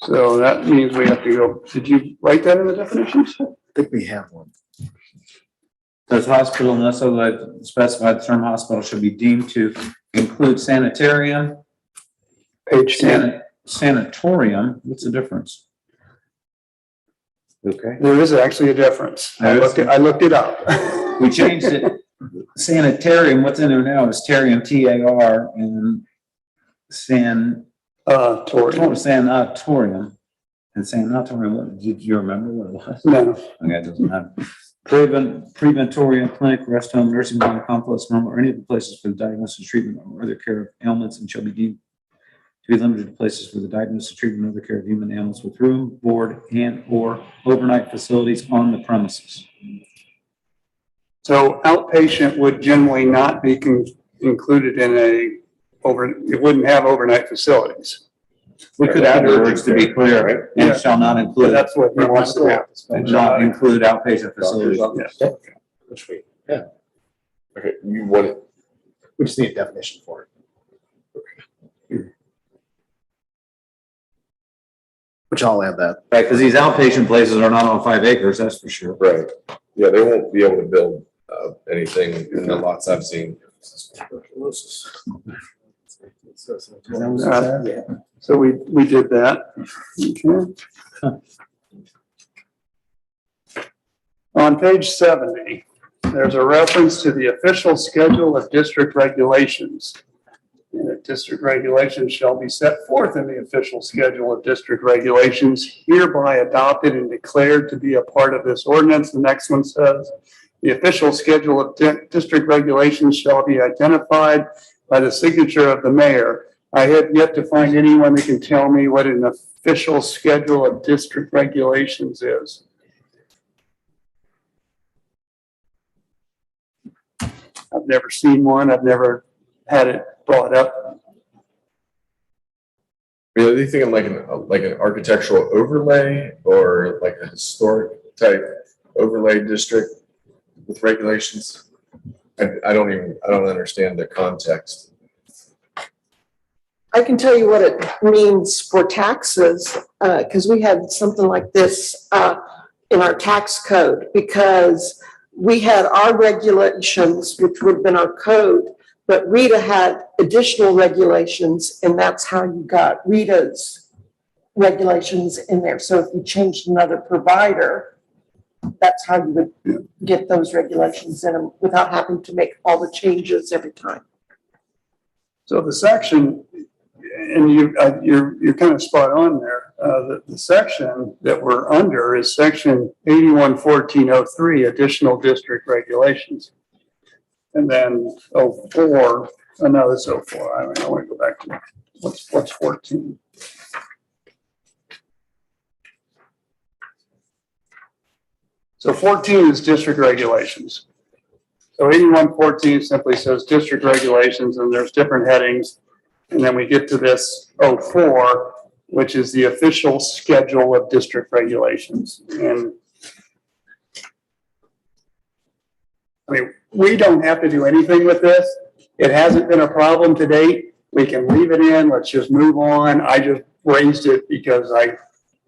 So that means we have to go, did you write that in the definitions? I think we have one. Says hospital, unless otherwise specified, the term hospital should be deemed to include sanitarium, Page 10. sanatorium. What's the difference? Okay. There is actually a difference. I looked it up. We changed it. Sanitarium, what's in there now is terium, T-A-R, and Tori. sanatorium. And sanatorium, did you remember what it was? No. Okay, it doesn't matter. Preventorium, clinic, rest home, nursing home, complex, normal, or any of the places for the diagnosis, treatment, or other care of ailments, and shall be deemed to be limited to places for the diagnosis, treatment, or other care of human animals with room, board, and or overnight facilities on the premises. So outpatient would generally not be included in it wouldn't have overnight facilities. We could add words to be clear, and Yeah. shall not But include, that's what he wants to have. and not include outpatient facilities. Yes. Which we Okay, you want it, we just need a definition for it. Which I'll add that. Right, because these outpatient places are not on 5 acres, that's for sure. right, yeah, they won't be able to build, anything in the lots I've seen. So we did that. Okay. On page 70, there's a reference to the official schedule of district regulations. And that district regulations shall be set forth in the official schedule of district regulations hereby adopted and declared to be a part of this ordinance. The next one says, the official schedule of district regulations shall be identified by the signature of the mayor. I have yet to find anyone that can tell me what an official schedule of district regulations is. I've never seen one. I've never had it brought up. Are you thinking like an architectural overlay or like a historic type overlay district with regulations? I don't understand the context. I can tell you what it means for taxes, because we had something like this in our tax code, because we had our regulations, which would have been our code, but Rita had additional regulations, and that's how you got Rita's regulations in there. So if you changed another provider, that's how you would get those regulations in them without having to make all the changes every time. So the section, and you're kind of spot on there. The section that we're under is section 811403, additional district regulations. And then 04, oh no, that's 04. I want to go back to what's 14. So 14 is district regulations. So 8114 simply says district regulations, and there's different headings. And then we get to this 04, which is the official schedule of district regulations. And I mean, we don't have to do anything with this. It hasn't been a problem to date. We can leave it in. Let's just move on. I just raised it because I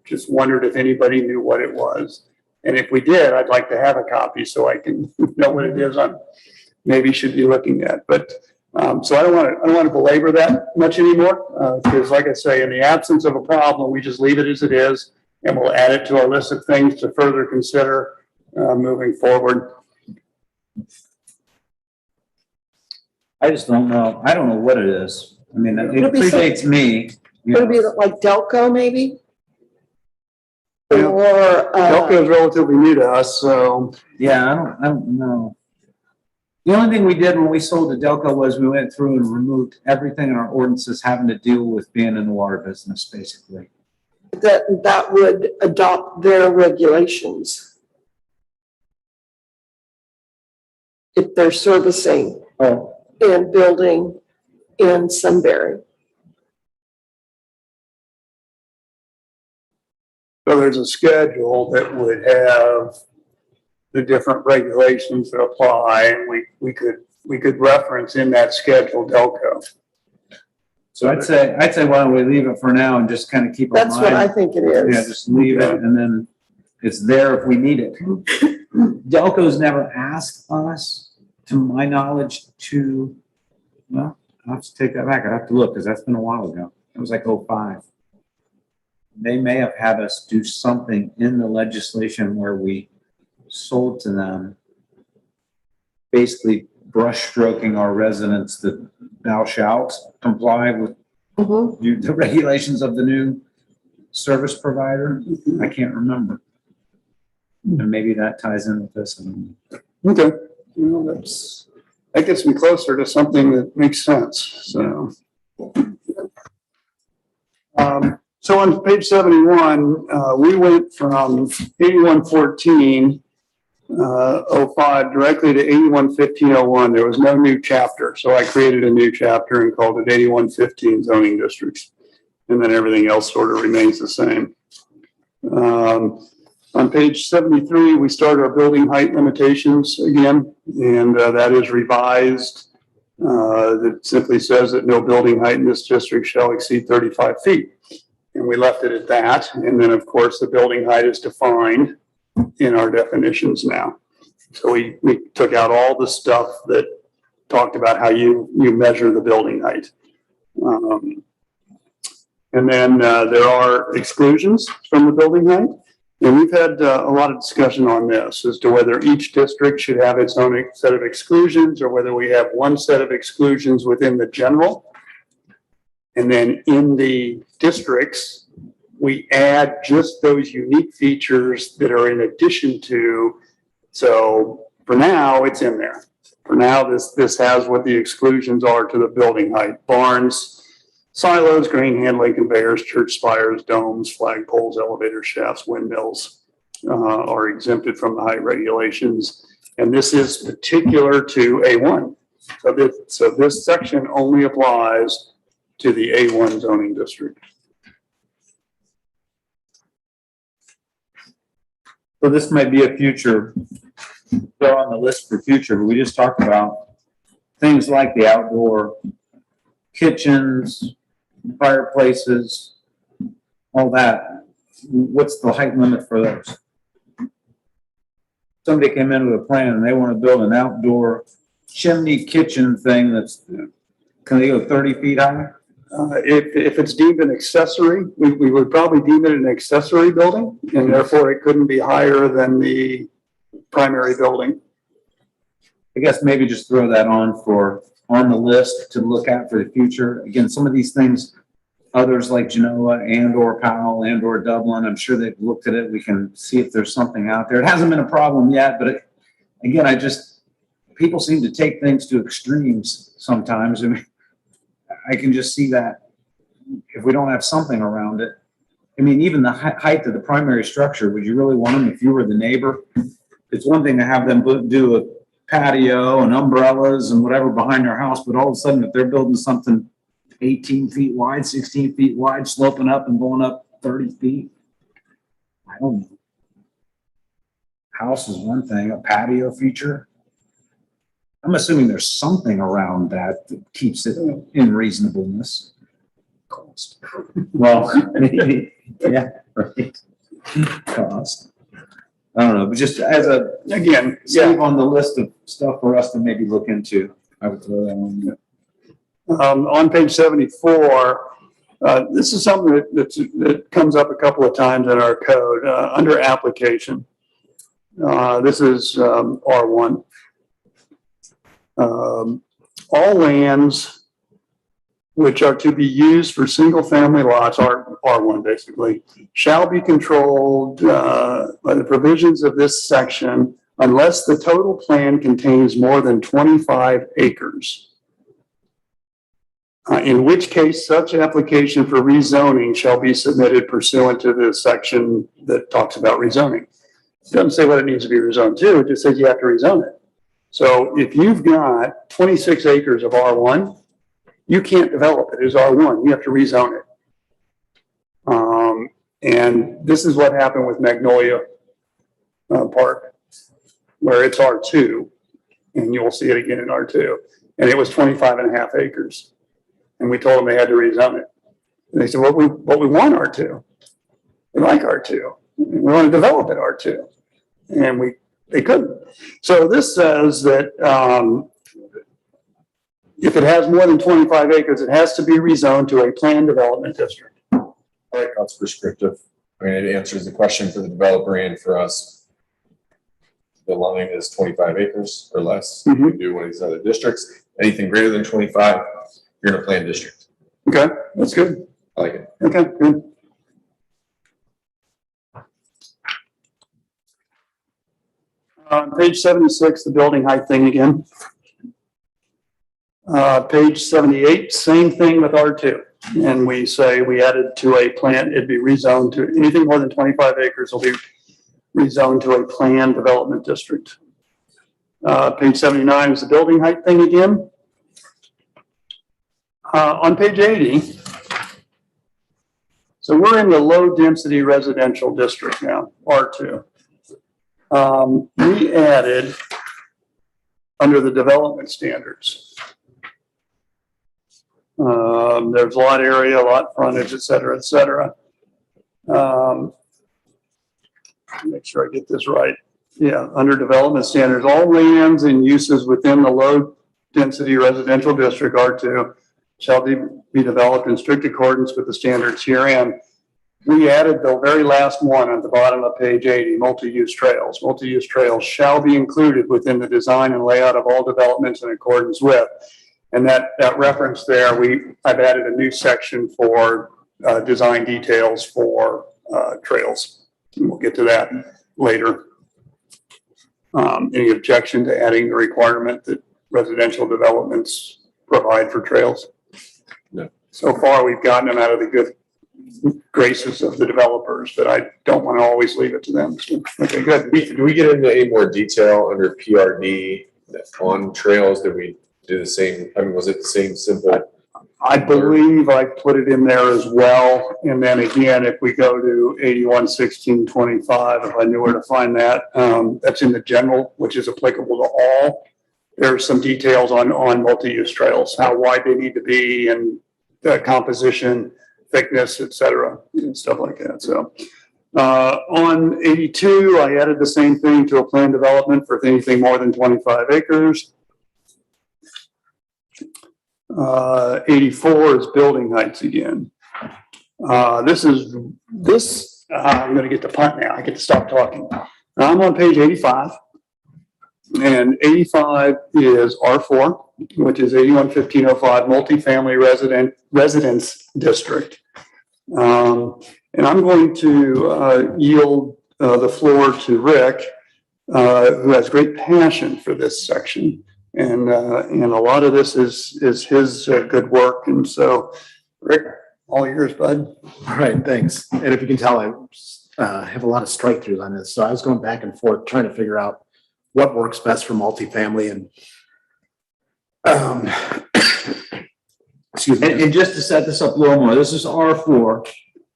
just wondered if anybody knew what it was. And if we did, I'd like to have a copy so I can know what it is I'm maybe should be looking at. But so I don't want to belabor that much anymore, because like I say, in the absence of a problem, we just leave it as it is, and we'll add it to our list of things to further consider moving forward. I just don't know. I don't know what it is. I mean, it It'll be predates me. you Would it be know. like Delco maybe? Yeah. Or, Delco is relatively new to us, so Yeah, I don't know. The only thing we did when we sold to Delco was we went through and removed everything in our ordinances having to deal with being in the water business, basically. that would adopt their regulations. If they're servicing Oh, and building in Sunbury. so there's a schedule that would have the different regulations that apply, and we could reference in that schedule Delco. So I'd say why don't we leave it for now and just kind of keep our That's what I mind. think it Yeah, is. just leave it and then it's there if we need it. Delco's never asked us, to my knowledge, well, I'll have to take that back. I have to look because that's been a while ago. It was like 05. They may have had us do something in the legislation where we sold to them, basically brush stroking our residents that thou shalt comply with Mhm. the regulations of the new service provider. I can't remember. And maybe that ties in with this. Okay, well, that gets me closer to something that makes sense, so. So on page 71, we went from 8114, 05 directly to 811501. There was no new chapter, so I created a new chapter and called it 8115 zoning districts. And then everything else sort of remains the same. On page 73, we start our building height limitations again, and that is revised. That simply says that no building height in this district shall exceed 35 feet. And we left it at that. And then, of course, the building height is defined in our definitions now. So we took out all the stuff that talked about how you measure the building height. And then there are exclusions from the building height. And we've had a lot of discussion on this as to whether each district should have its own set of exclusions or whether we have one set of exclusions within the general. And then in the districts, we add just those unique features that are in addition to. So for now, it's in there. For now, this has what the exclusions are to the building height: barns, silos, grain handling conveyors, church spires, domes, flagpoles, elevator shafts, windmills are exempted from the height regulations. And this is particular to A1. So this section only applies to the A1 zoning district. So this might be a future, they're on the list for future, but we just talked about things like the outdoor kitchens, fireplaces, all that. What's the height limit for those? Somebody came in with a plan and they want to build an outdoor chimney kitchen thing that's, can they go 30 feet high? If it's deemed an accessory, we would probably deem it an accessory building, and therefore it couldn't be higher than the primary building. I guess maybe just throw that on the list to look at for the future. Again, some of these things, others like Genoa and or Powell and or Dublin, I'm sure they've looked at it. We can see if there's something out there. It hasn't been a problem yet, but again, people seem to take things to extremes sometimes. I mean, I can just see that if we don't have something around it. I mean, even the height of the primary structure, would you really want them if you were the neighbor? It's one thing to have them do a patio and umbrellas and whatever behind their house, but all of a sudden, if they're building something 18 feet wide, 16 feet wide, sloping up and going up 30 feet, I don't know. House is one thing, a patio feature. I'm assuming there's something around that keeps it in reasonableness. Cost. Well, maybe, yeah, right. Cost. I don't know, but just as Again, save on the list of stuff for us to maybe look into, I would throw that on. on page 74, this is something that comes up a couple of times in our code under application. This is R1. All lands which are to be used for single-family lots, R1 basically, shall be controlled by the provisions of this section unless the total plan contains more than 25 acres. In which case, such application for rezoning shall be submitted pursuant to the section that talks about rezoning. It doesn't say what it needs to be rezoned to, it just says you have to rezone it. So if you've got 26 acres of R1, you can't develop it as R1. You have to rezone it. And this is what happened with Magnolia Park, where it's R2, and you'll see it again in R2. And it was 25 and a half acres. And we told them they had to rezone it. And they said, well, we want R2. We like R2. We want to develop at R2. And they couldn't. So this says that if it has more than 25 acres, it has to be rezoned to a planned development district. I like how it's prescriptive. I mean, it answers the question for the developer and for us. The line is 25 acres or less. Mhm. We do one of these other districts. Anything greater than 25, you're in a planned district. Okay, that's good. I like it. Okay, good. Page 76, the building height thing again. Page 78, same thing with R2. And we say we added to a plan, it'd be rezoned to anything more than 25 acres will be rezoned to a planned development district. Page 79 is the building height thing again. On page 80, so we're in the low density residential district now, R2. We added under the development standards. There's lot area, lot frontage, et cetera, et cetera. Make sure I get this right. Yeah, under development standards, all lands and uses within the low density residential district R2 shall be developed in strict accordance with the standards herein. We added the very last one at the bottom of page 80, multi-use trails. Multi-use trails shall be included within the design and layout of all developments in accordance with. And that reference there, I've added a new section for design details for trails. And we'll get to that later. Any objection to adding the requirement that residential developments provide for trails? No. So far, we've gotten them out of the good graces of the developers, but I don't want to always leave it to them. Okay, good. do we get into any more detail under PRD on trails? Did we do the same? I mean, was it the same simple? I believe I put it in there as well. And then again, if we go to 81-16-25, if I knew where to find that, that's in the general, which is applicable to all. There's some details on multi-use trails, how wide they need to be and composition, thickness, et cetera, and stuff like that. So on 82, I added the same thing to a planned development for anything more than 25 acres. 84 is building heights again. I'm going to get to punt now. I get to stop talking. I'm on page 85. And 85 is R4, which is 81-1505 multifamily residence district. And I'm going to yield the floor to Rick, who has great passion for this section. And a lot of this is his good work. And so, Rick, all yours, bud. All right, thanks. And if you can tell, I have a lot of strike throughs on this. So I was going back and forth trying to figure out what works best for multifamily and excuse me. And just to set this up a little more, this is R4.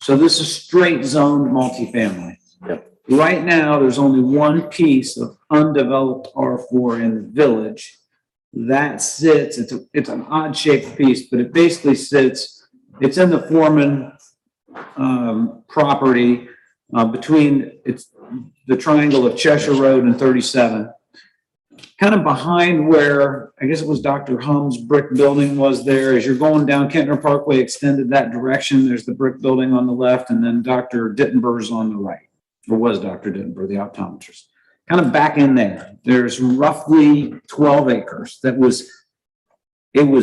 So this is straight zoned multifamily. Yep. Right now, there's only one piece of undeveloped R4 in the village that sits, it's an odd shaped piece, but it basically sits, it's in the Foreman property between the triangle of Cheshire Road and 37, kind of behind where, I guess it was Dr. Hum's brick building was there. As you're going down Kentner Parkway, extended that direction, there's the brick building on the left, and then Dr. Dittenberg's on the right, or was Dr. Dittenberg, the optometrist. Kind of back in there, there's roughly 12 acres it was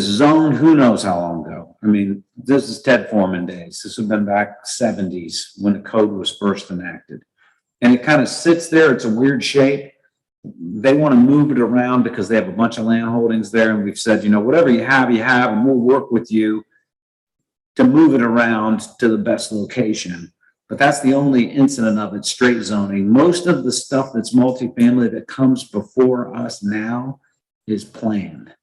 zoned who knows how long ago. I mean, this is Ted Foreman days. This would have been back 70s when the code was first enacted. And it kind of sits there. It's a weird shape. They want to move it around because they have a bunch of land holdings there. And we've said, whatever you have, and we'll work with you to move it around to the best location. But that's the only incident of it, straight zoning. Most of the stuff that's multifamily that comes before us now is planned.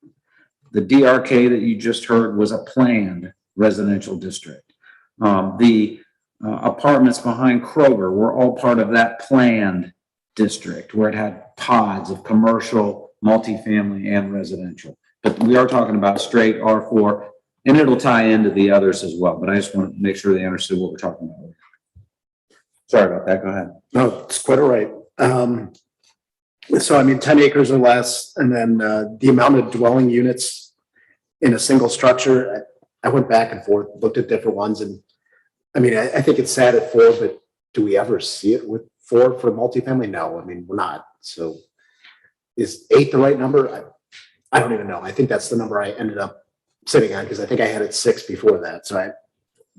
The DRK that you just heard was a planned residential district. The apartments behind Kroger were all part of that planned district where it had pods of commercial, multifamily, and residential. But we are talking about straight R4. And it'll tie into the others as well, but I just want to make sure they understood what we're talking about. Sorry about that. Go ahead. No, it's quite all right. So I mean, 10 acres or less, and then the amount of dwelling units in a single structure, I went back and forth, looked at different ones, and I mean, I think it's sad at 4, but do we ever see it with 4 for multifamily? No, I mean, we're not. So is 8 the right number? I don't even know. I think that's the number I ended up sitting on, because I think I had it 6 before that. So I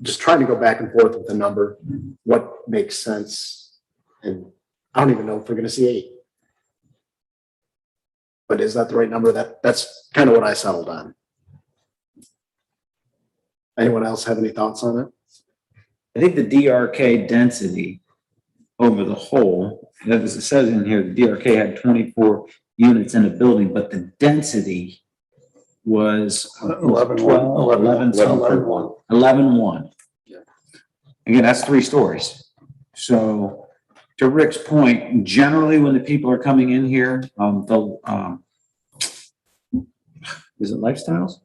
just trying to go back and forth with the number, what makes sense. And I don't even know if we're gonna see 8. But is that the right number? That's kind of what I settled on. Anyone else have any thoughts on it? I think the DRK density over the whole, as it says in here, the DRK had 24 units in a building, but the density was 11, 11.1. Again, that's 3 stories. So to Rick's point, generally when the people are coming in here, is it Lifestyles?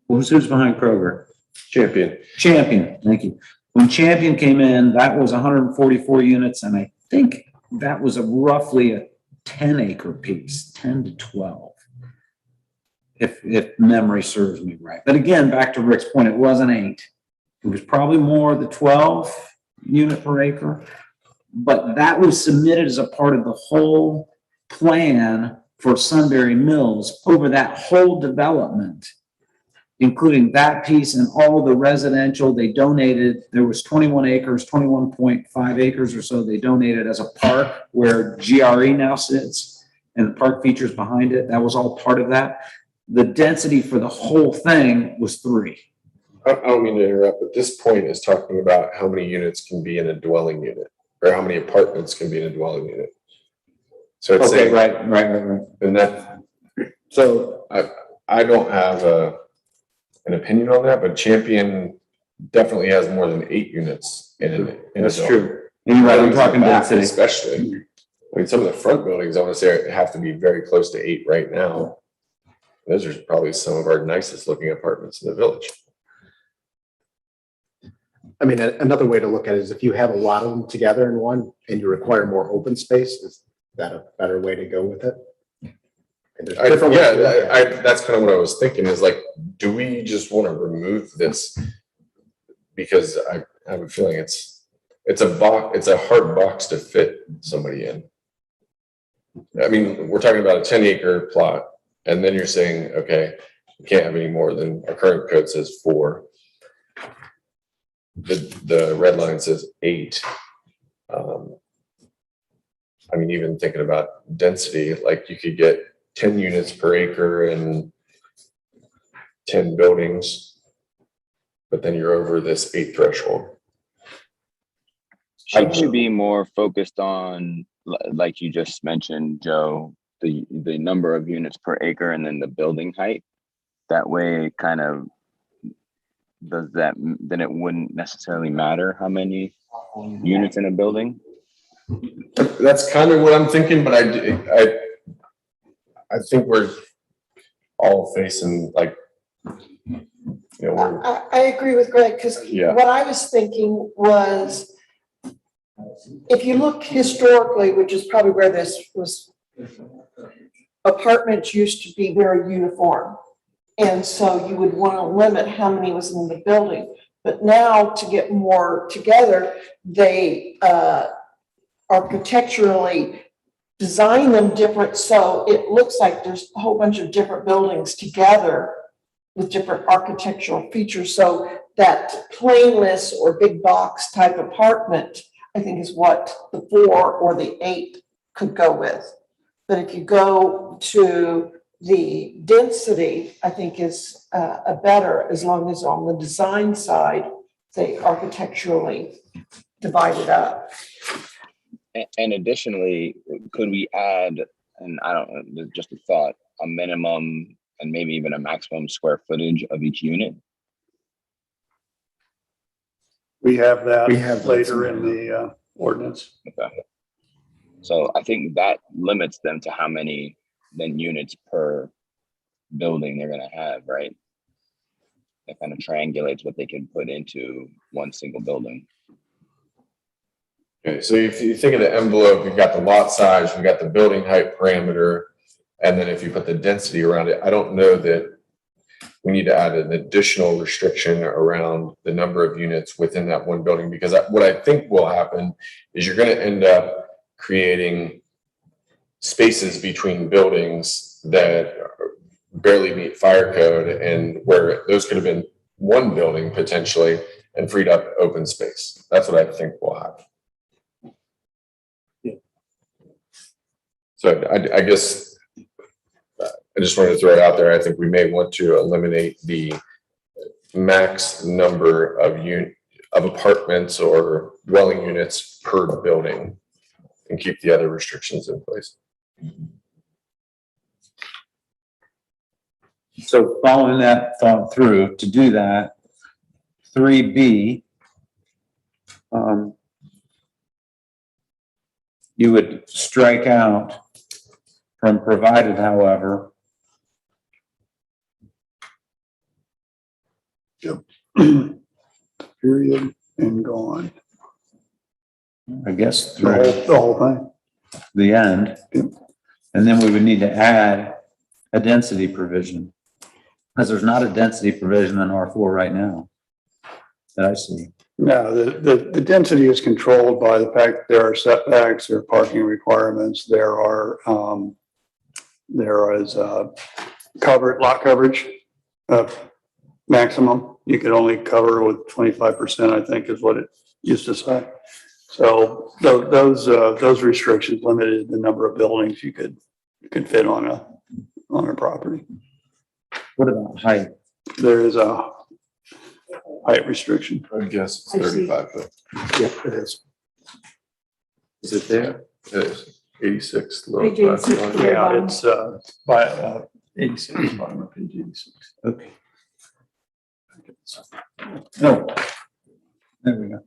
Who's behind Kroger? Champion. Champion, thank you. When Champion came in, that was 144 units, and I think that was roughly a 10-acre piece, 10 to 12, if memory serves me right. But again, back to Rick's point, it wasn't 8. It was probably more the 12 unit per acre, but that was submitted as a part of the whole plan for Sunbury Mills over that whole development, including that piece and all the residential. They donated, there was 21 acres, 21.5 acres or so they donated as a park where GRE now sits, and the park features behind it. That was all part of that. The density for the whole thing was 3. I don't mean to interrupt, but this point is talking about how many units can be in a dwelling unit, or how many apartments can be in a dwelling unit. So it's Okay, saying, right. and that, So I don't have an opinion on that, but Champion definitely has more than 8 units in it. that's true. And you're right, I'm talking density. Especially, I mean, some of the front buildings, I want to say have to be very close to 8 right now. Those are probably some of our nicest looking apartments in the village. I mean, another way to look at it is if you have a lot of them together in one and you require more open space, is that a better way to go with it? And there's different ways to look at it. That's kind of what I was thinking is like, do we just want to remove this? Because I have a feeling it's a hard box to fit somebody in. I mean, we're talking about a 10-acre plot, and then you're saying, okay, we can't have any more than our current code says 4. The red line says 8. I mean, even thinking about density, like you could get 10 units per acre and 10 buildings, but then you're over this 8 threshold. Should you be more focused on, like you just mentioned, Joe, the number of units per acre and then the building height? That way, kind of, does that, then it wouldn't necessarily matter how many units in a building? That's kind of what I'm thinking, but I think we're all facing like, I agree with Greg, because Yeah. what I was thinking was, if you look historically, which is probably where this was, apartments used to be very uniform. And so you would want to limit how many was in the building. But now to get more together, they architecturally design them different. So it looks like there's a whole bunch of different buildings together with different architectural features. So that plainless or big box type apartment, I think, is what the 4 or the 8 could go with. But if you go to the density, I think is a better, as long as on the design side, they architecturally divide it up. And additionally, could we add, and I don't know, just a thought, a minimum and maybe even a maximum square footage of each unit? We have that We have that later in the ordinance. Okay. So I think that limits them to how many then units per building they're gonna have, right? that kind of triangulates what they can put into one single building. Okay, so if you think of the envelope, you've got the lot size, you've got the building height parameter, and then if you put the density around it, I don't know that we need to add an additional restriction around the number of units within that one building, because what I think will happen is you're going to end up creating spaces between buildings that barely meet fire code, and where those could have been one building potentially and freed up open space. That's what I think will happen. So I guess I just wanted to throw it out there. I think we may want to eliminate the max number of apartments or dwelling units per building and keep the other restrictions in place. So following that thought through, to do that, 3B, you would strike out from provided, however, Period and go on. I guess, The through whole thing. the end. Yep. And then we would need to add a density provision. Because there's not a density provision in R4 right now that I see. No, the density is controlled by the fact that there are setbacks, there are parking requirements, there is lot coverage maximum. You could only cover with 25%, I think is what it used to say. So those restrictions limited the number of buildings you could fit on a property. What about height? There is a height restriction. I guess it's I see. 35 foot. Yep, it is. Is it there? It is 86. Page 86. Yeah, it's by 86, bottom of page 86. Okay. No. There we go.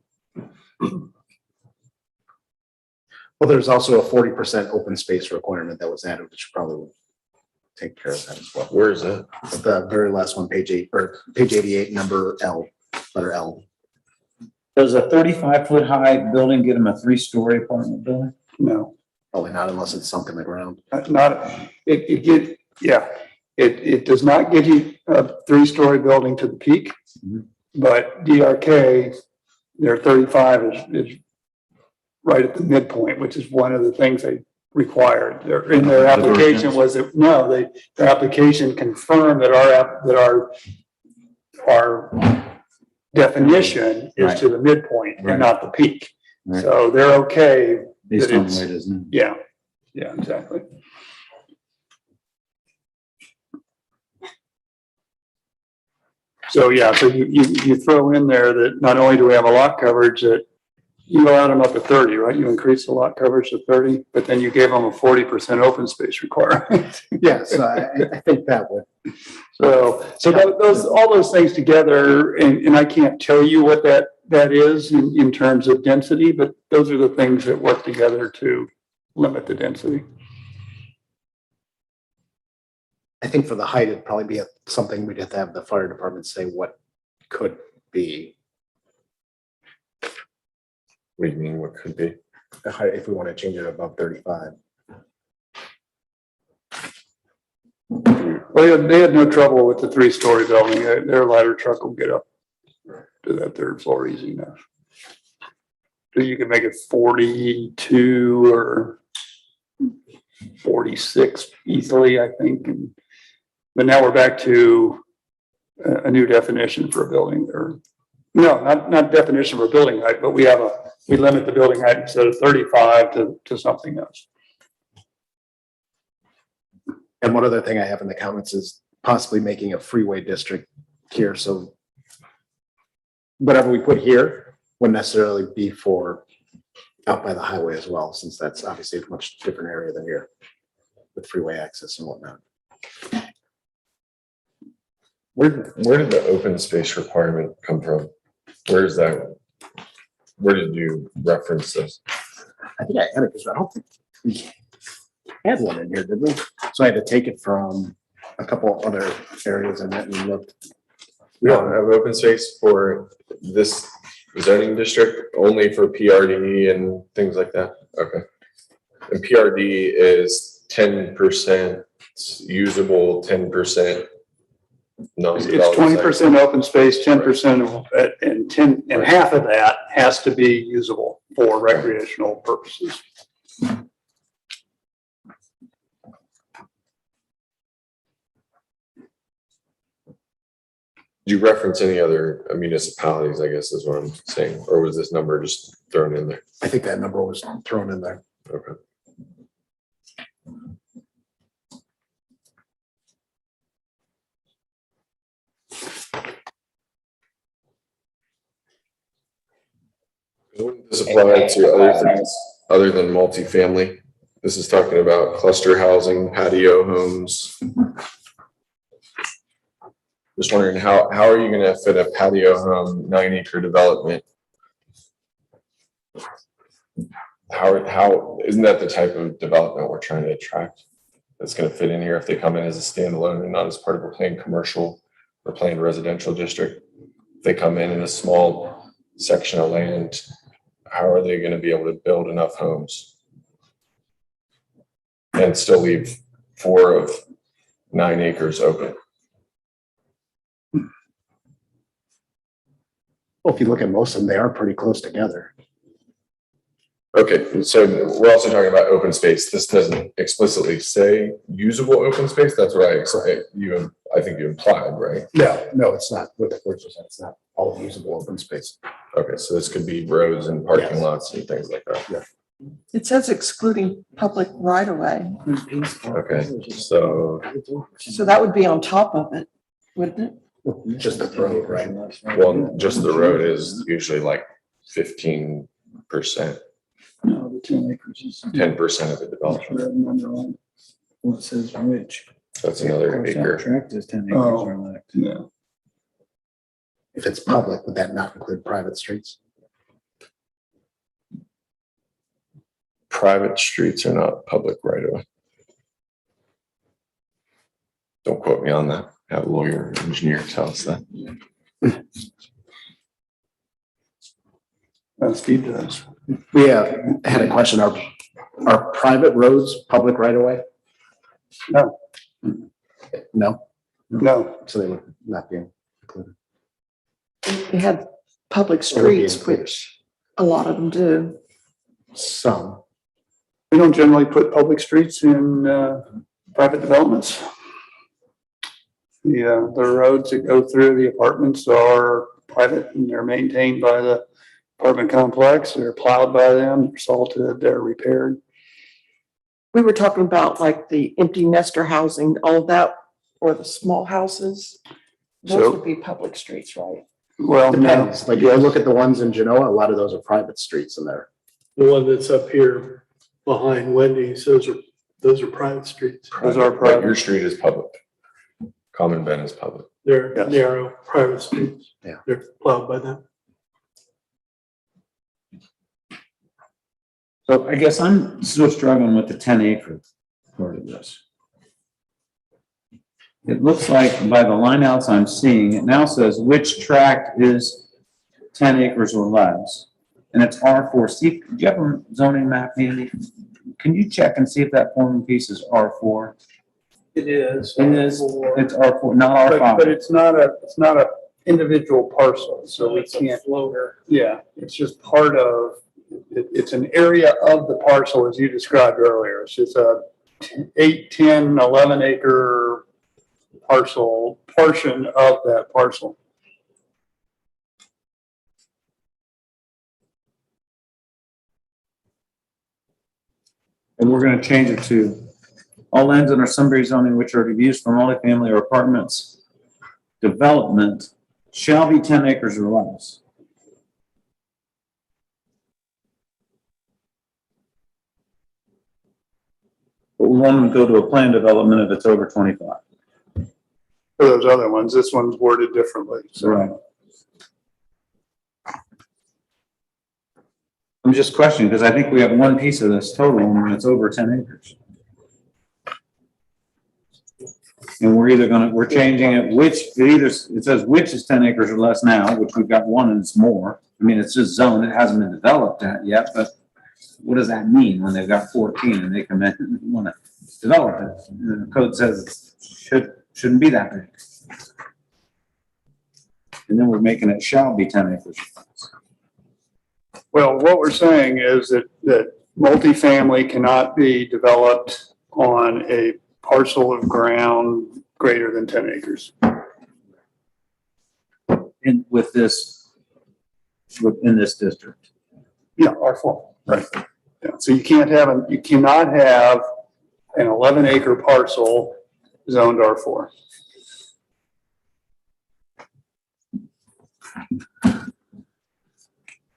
Well, there's also a 40% open space requirement that was added, which probably will take care of that as well. Where is that? It's the very last one, page 8, or page 88, number L, letter L. Does a 35-foot high building get them a 3-story apartment building? No. Probably not unless it's sunk in the ground. It does not get you a 3-story building to the peak, Mhm. but DRK, their 35 is right at the midpoint, which is one of the things they required. In their application was that, no, their application confirmed that our definition is Right. to the midpoint Right. and not the peak. Right. So they're okay. Based that on the it's- way it is now. Yeah, exactly. So, yeah, so you throw in there that not only do we have a lot coverage that you allowed them up to 30, right? You increased the lot coverage to 30, but then you gave them a 40% open space requirement. Yes, I think that would. So all those things together, and I can't tell you what that is in terms of density, but those are the things that work together to limit the density. I think for the height, it'd probably be something we'd have to have the fire department say what could be What do you mean, what could be? the height if we want to change it above 35. Well, they had no trouble with the 3-story building. Their ladder truck will get up to that 3rd floor easy enough. So you can make it 42 or 46 easily, I think. But now we're back to a new definition for a building, or no, not definition for building height, but we limit the building height instead of 35 to something else. And one other thing I have in the comments is possibly making a freeway district here. So whatever we put here wouldn't necessarily be for out by the highway as well, since that's obviously a much different area than here with freeway access and whatnot. Where did the open space requirement come from? Where is that? Where did you reference this? I think I had it because I don't think we had one in here, did we? So I had to take it from a couple other areas and went and looked. We don't have open space for this zoning district, only for PRD and things like that? Okay. And PRD is 10% usable, 10% It's 20% open space, 10% and half of that has to be usable for recreational purposes. Did you reference any other municipalities, I guess is what I'm saying, or was this number just thrown in there? I think that number was thrown in there. Okay. Wouldn't this apply to other things other than multifamily? This is talking about cluster housing, patio homes. Just wondering how are you gonna fit a patio home 9-acre development? How isn't that the type of development we're trying to attract? That's gonna fit in here if they come in as a standalone and not as part of a planned commercial or planned residential district. If they come in a small section of land, how are they gonna be able to build enough homes? And still leave 4 of 9 acres open? Well, if you look at most of them, they are pretty close together. Okay, so we're also talking about open space. This doesn't explicitly say usable open space. That's what I think you implied, right? No, it's not. With the 4%, it's not all usable open space. Okay, so this could be roads and parking lots and things like that. Yeah. It says excluding public right of way. Okay, so, So that would be on top of it, wouldn't it? Just the road, right? well, just the road is usually like 15%, No, the 10 acres is. 10% of the development. Well, it says which. That's another acre. Tract is 10 acres Oh. or less. Yeah. If it's public, would that not include private streets? Private streets are not public right away. Don't quote me on that. Have a lawyer or engineer tell us that. Steve does. We had a question. Are private roads public right away? No. No, No, so they would not be included. We had public Or would be streets, included. which a lot of them do. Some. we don't generally put public streets in private developments. The roads that go through the apartments are private and they're maintained by the apartment complex. They're plowed by them, they're salted, they're repaired. We were talking about like the empty nester housing, all of that, or the small houses. Those So- would be public streets, right? Well, no, Depends. Like, if you look at the ones in Genoa, a lot of those are private streets in there. The one that's up here behind Wendy's, those are private streets. those are But private. your street is public. Common Ben is public. They're Yes. narrow, private streets. Yeah. They're plowed by them. So I guess I'm still struggling with the 10-acre part of this. It looks like by the lineouts I'm seeing, it now says which tract is 10 acres or less. And it's R4. Steve, do you have a zoning map handy? Can you check and see if that forming piece is R4? It is. It is, it's R4, not But R5. it's not a individual parcel, so we It's a can't, floater. yeah, it's just part of, it's an area of the parcel as you described earlier. It's just a 8, 10, 11 acre portion of that parcel. And we're gonna change it to all lands under Sunbury zoning which are to be used for multifamily or apartments development shall be 10 acres or less. But we want them to go to a planned development if it's over 25. For those other ones, this one's worded differently, so. Right. I'm just questioning because I think we have one piece of this total and it's over 10 acres. And we're changing it, it says which is 10 acres or less now, which we've got one and it's more. I mean, it's just zoned, it hasn't been developed yet, but what does that mean when they've got 14 and they come in and want to develop it? And the code says it shouldn't be that big. And then we're making it shall be 10 acres. Well, what we're saying is that multifamily cannot be developed on a parcel of ground greater than 10 acres. In this district. Yeah, R4. Right. Yeah. So you cannot have an 11-acre parcel zoned R4.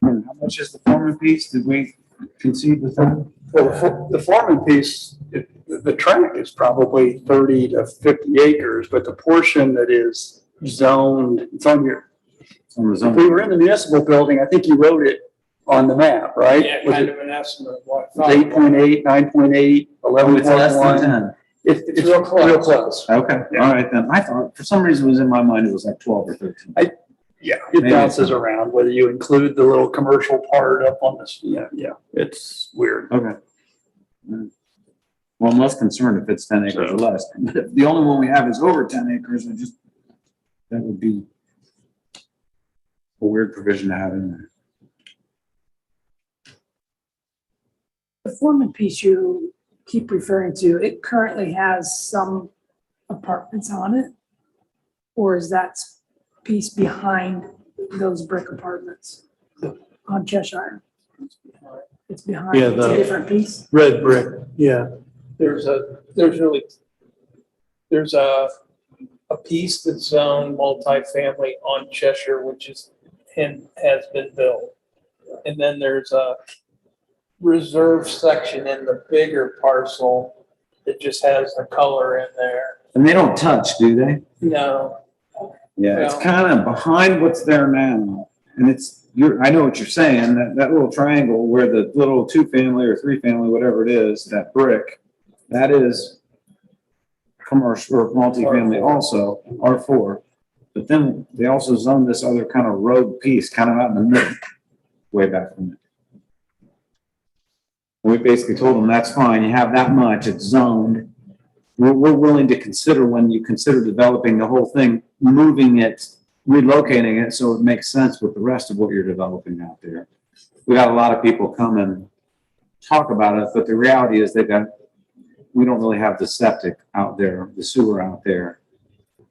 And how much is the Foreman piece? Did we concede with that? Well, the Foreman piece, the tract is probably 30 to 50 acres, but the portion that is zoned, it's on your, It's on the if zone. we were in the municipal building, I think you wrote it on the map, right? Yeah, Was kind it of an estimate of what. 8.8, 9.8, Oh, it's less than 11.1? 10. It's real close. Okay, all right then. I thought, for some reason it was in my mind, it was like 12 or 13. Yeah, it Maybe bounces it's not. around, whether you include the little commercial part up on this, yeah, it's weird. Okay. Well, I'm less concerned if it's 10 acres or less. But if the only one we have is over 10 acres, that would be a weird provision to have in there. The Foreman piece you keep referring to, it currently has some apartments on it? Or is that piece behind those brick apartments on Cheshire? It's behind, Yeah, it's a the- different piece? Red brick, yeah. There's a piece that's zoned multifamily on Cheshire, which is, and has been built. And then there's a reserve section in the bigger parcel that just has the color in there. And they don't touch, do they? No, Yeah, it's Well- kind of behind what's there now. And I know what you're saying, that little triangle where the little 2-family or 3-family, whatever it is, that brick, that is commercial or multifamily also, R4. But then they also zoned this other kind of road piece, kind of out in the middle, way back from it. We basically told them, that's fine, you have that much, it's zoned. We're willing to consider, when you consider developing the whole thing, moving it, relocating it so it makes sense with the rest of what you're developing out there. We got a lot of people come and talk about it, but the reality is we don't really have the septic out there, the sewer out there.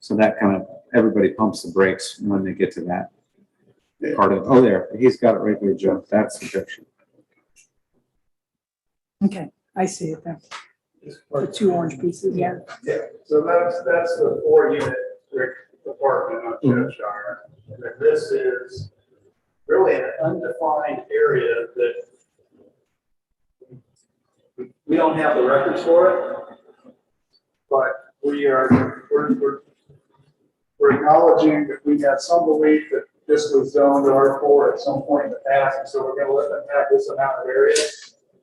So that kind of, everybody pumps the brakes when they get to that part of, there, he's got it right there, Joe, that's the picture. Okay, I see it there. The 2 orange pieces, yeah. Yeah, so that's the 4-unit brick apartment on Cheshire. And then this is really an undefined area that we don't have the records for it. But we're acknowledging that we had some belief that this was zoned R4 at some point in the past, and so we're gonna let them have this amount of area.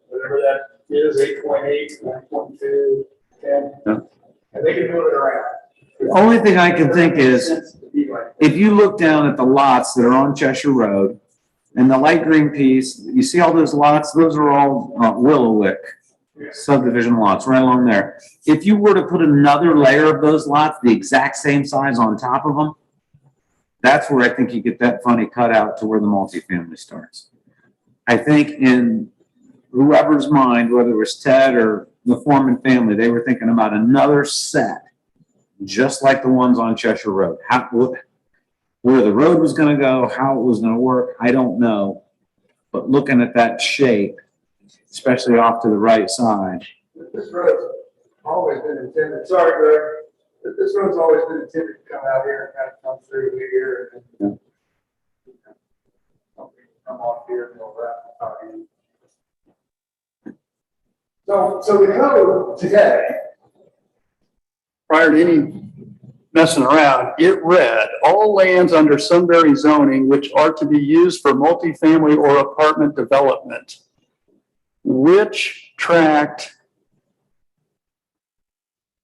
Whatever that is, 8.8, 9.2, 10, and they can move it around. The only thing I can think is, if you look down at the lots that are on Cheshire Road, and the light green piece, you see all those lots, those are all Willowwick subdivision lots right along there. If you were to put another layer of those lots, the exact same size on top of them, that's where I think you get that funny cutout to where the multifamily starts. I think in whoever's mind, whether it was Ted or the Foreman family, they were thinking about another set, just like the ones on Cheshire Road. Where the road was going to go, how it was going to work, I don't know. But looking at that shape, especially off to the right side. This road's always been intended, sorry, Greg, but this road's always been intended to come out here and kind of come through here and come off here and go around. So the code today, Prior to any messing around, it read, all lands under Sunbury zoning which are to be used for multifamily or apartment development. Which tract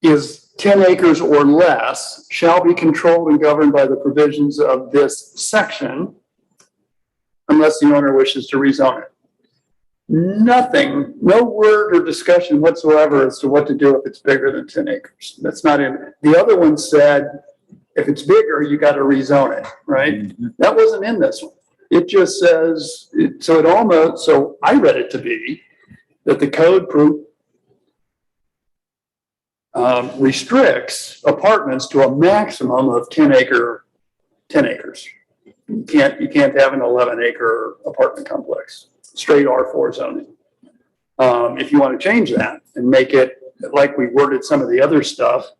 is 10 acres or less shall be controlled and governed by the provisions of this section unless the owner wishes to rezone it. Nothing, no word or discussion whatsoever as to what to do if it's bigger than 10 acres. That's not in it. The other one said, if it's bigger, you got to rezone it, right? That wasn't in this one. It just says, so I read it to be that the code restricts apartments to a maximum of 10 acres. You can't have an 11-acre apartment complex, straight R4 zoning. If you want to change that and make it like we worded some of the other stuff,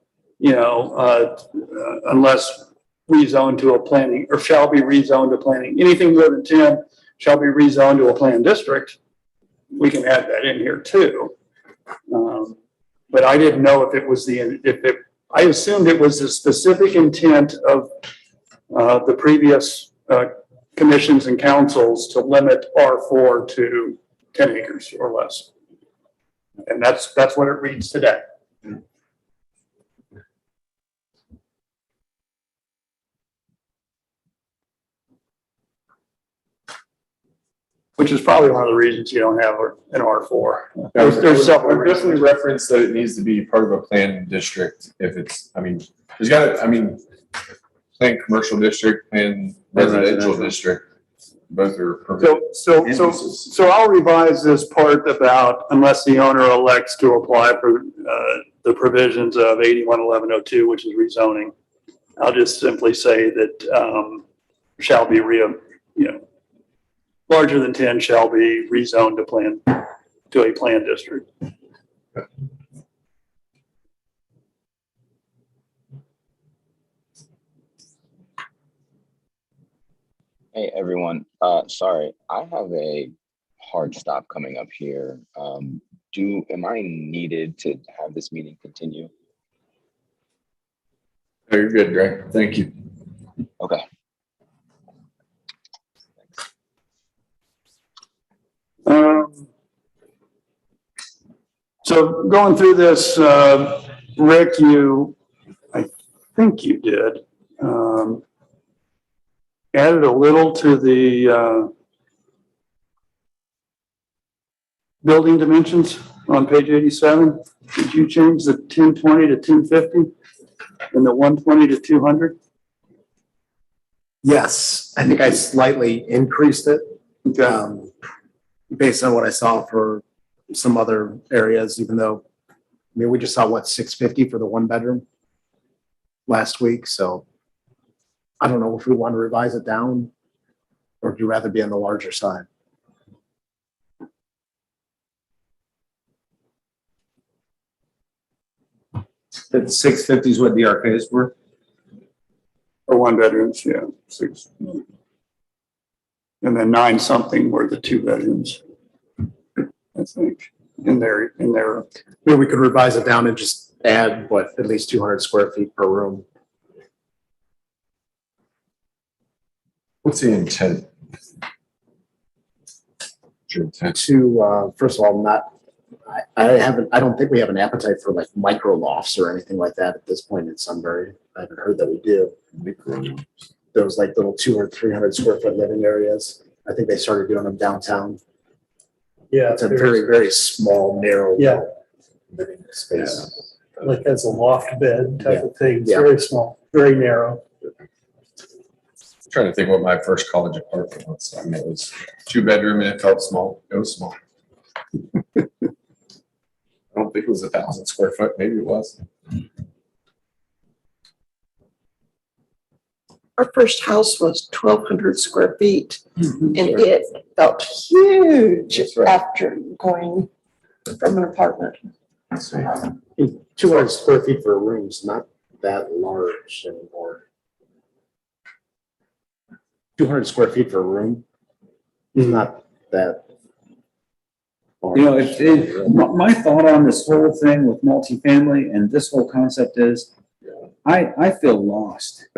unless rezoned to a planning, or shall be rezoned to planning, anything more than 10 shall be rezoned to a planned district. We can add that in here too. But I didn't know if it was I assumed it was the specific intent of the previous commissions and councils to limit R4 to 10 acres or less. And that's what it reads today. Which is probably one of the reasons you don't have an R4. There's I would definitely reference that it needs to be part of a planned district if it's, planned commercial district, planned residential district, both are permitted. So I'll revise this part about unless the owner elects to apply for the provisions of 811102, which is rezoning. I'll just simply say that shall be larger than 10 shall be rezoned to a planned district. Hey, everyone. Sorry, I have a hard stop coming up here. Am I needed to have this meeting continue? Oh, you're good, Greg. Thank you. Okay. So going through this, Rick, I think you did, added a little to the building dimensions on page 87. Did you change the 1020 to 1050 and the 120 to 200? Yes, I think I slightly increased it. Based on what I saw for some other areas, even though, we just saw 650 for the 1-bedroom last week. So I don't know if we want to revise it down or would you rather be on the larger side? That 650 is what the RKs were? Or 1-bedrooms, yeah, 6. And then 9 something were the 2-bedrooms. I think in there. Maybe we could revise it down and just add at least 200 square feet per room. What's the intent? To first of all, I don't think we have an appetite for micro lofts or anything like that at this point in Sunbury. I haven't heard that we do. Those little 200 or 300 square foot living areas. I think they started doing them downtown. Yeah. It's a very, very small, narrow living space. Like as a loft bed type of thing. It's Yeah. very small, very narrow. I'm trying to think what my first college apartment was. It was 2-bedroom and it felt small. It was small. I don't think it was 1,000 square foot. Maybe it was. Our first house was 1,200 square feet and it felt huge after going from an apartment. 200 square feet for a room is not that large anymore. 200 square feet for a room is not that large. My thought on this whole thing with multifamily and this whole concept is, I feel lost.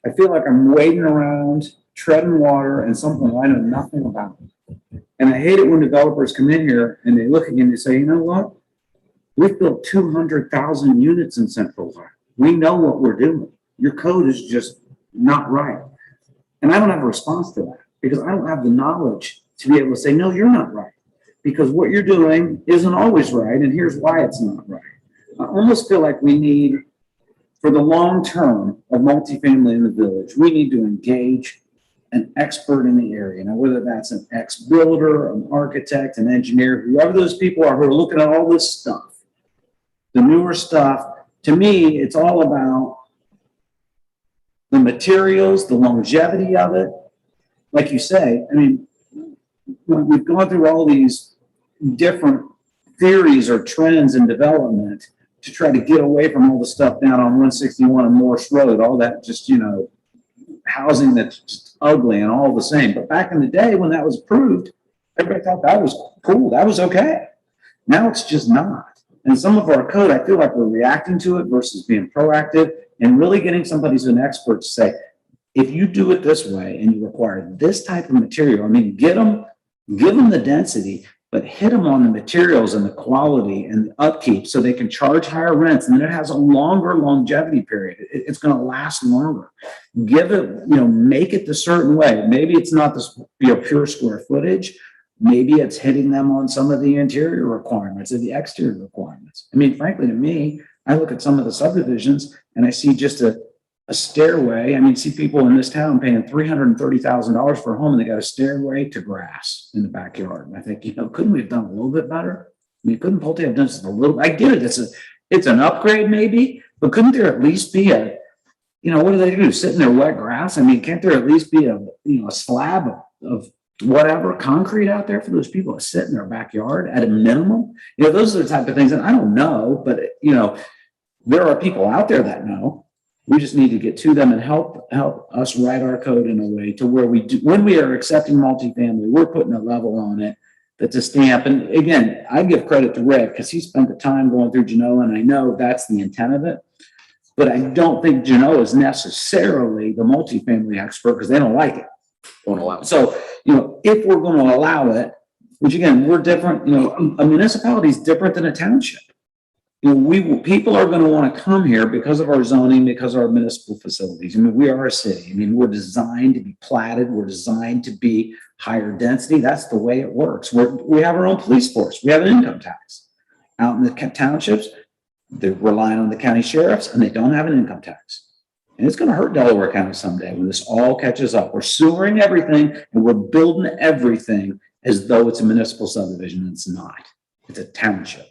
I feel like I'm wading around, treading water and something I know nothing about. And I hate it when developers come in here and they look at you and they say, you know what? We've built 200,000 units in Central Ohio. We know what we're doing. Your code is just not right. And I don't have a response to that because I don't have the knowledge to be able to say, no, you're not right. Because what you're doing isn't always right, and here's why it's not right. I almost feel like we need, for the long term of multifamily in the village, we need to engage an expert in the area. Now, whether that's an ex-builder, an architect, an engineer, whoever those people are who are looking at all this stuff, the newer stuff, to me, it's all about the materials, the longevity of it. Like you say, I mean, we've gone through all these different theories or trends in development to try to get away from all the stuff down on 161 and Morse Road, all that just, you know, housing that's just ugly and all the same. But back in the day when that was approved, everybody thought that was cool, that was okay. Now it's just not. And some of our code, I feel like we're reacting to it versus being proactive and really getting somebody who's an expert to say, if you do it this way and you require this type of material, I mean, give them the density, but hit them on the materials and the quality and the upkeep so they can charge higher rents. And then it has a longer longevity period. It's going to last longer. Give it, you know, make it the certain way. Maybe it's not this, you know, pure square footage. Maybe it's hitting them on some of the interior requirements or the exterior requirements. I mean, frankly, to me, I look at some of the subdivisions and I see just a stairway. I mean, see people in this town paying $330,000 for a home and they got a stairway to grass in the backyard. And I think, you know, couldn't we have done a little bit better? I mean, couldn't Pulte have done just a little? I get it. It's an upgrade maybe, but couldn't there at least be a, you know, what do they do? Sit in their wet grass? I mean, can't there at least be a, you know, a slab of whatever concrete out there for those people to sit in their backyard at a minimum? You know, those are the type of things that I don't know, but you know, there are people out there that know. We just need to get to them and help us write our code in a way to where we do, when we are accepting multifamily, we're putting a level on it that's a stamp. And again, I give credit to Rick because he spent the time going through Genoa, and I know that's the intent of it. But I don't think Genoa is necessarily the multifamily expert because they don't like it. Don't allow it. So, you know, if we're going to allow it, which again, we're different, you know, a municipality is different than a township. You know, people are going to want to come here because of our zoning, because of our municipal facilities. I mean, we are a city. I mean, we're designed to be platted. We're designed to be higher density. That's the way it works. We have our own police force. We have an income tax. Out in the townships, they're relying on the county sheriffs and they don't have an income tax. And it's going to hurt Delaware County someday when this all catches up. We're sewering everything and we're building everything as though it's a municipal subdivision. It's not. It's a township.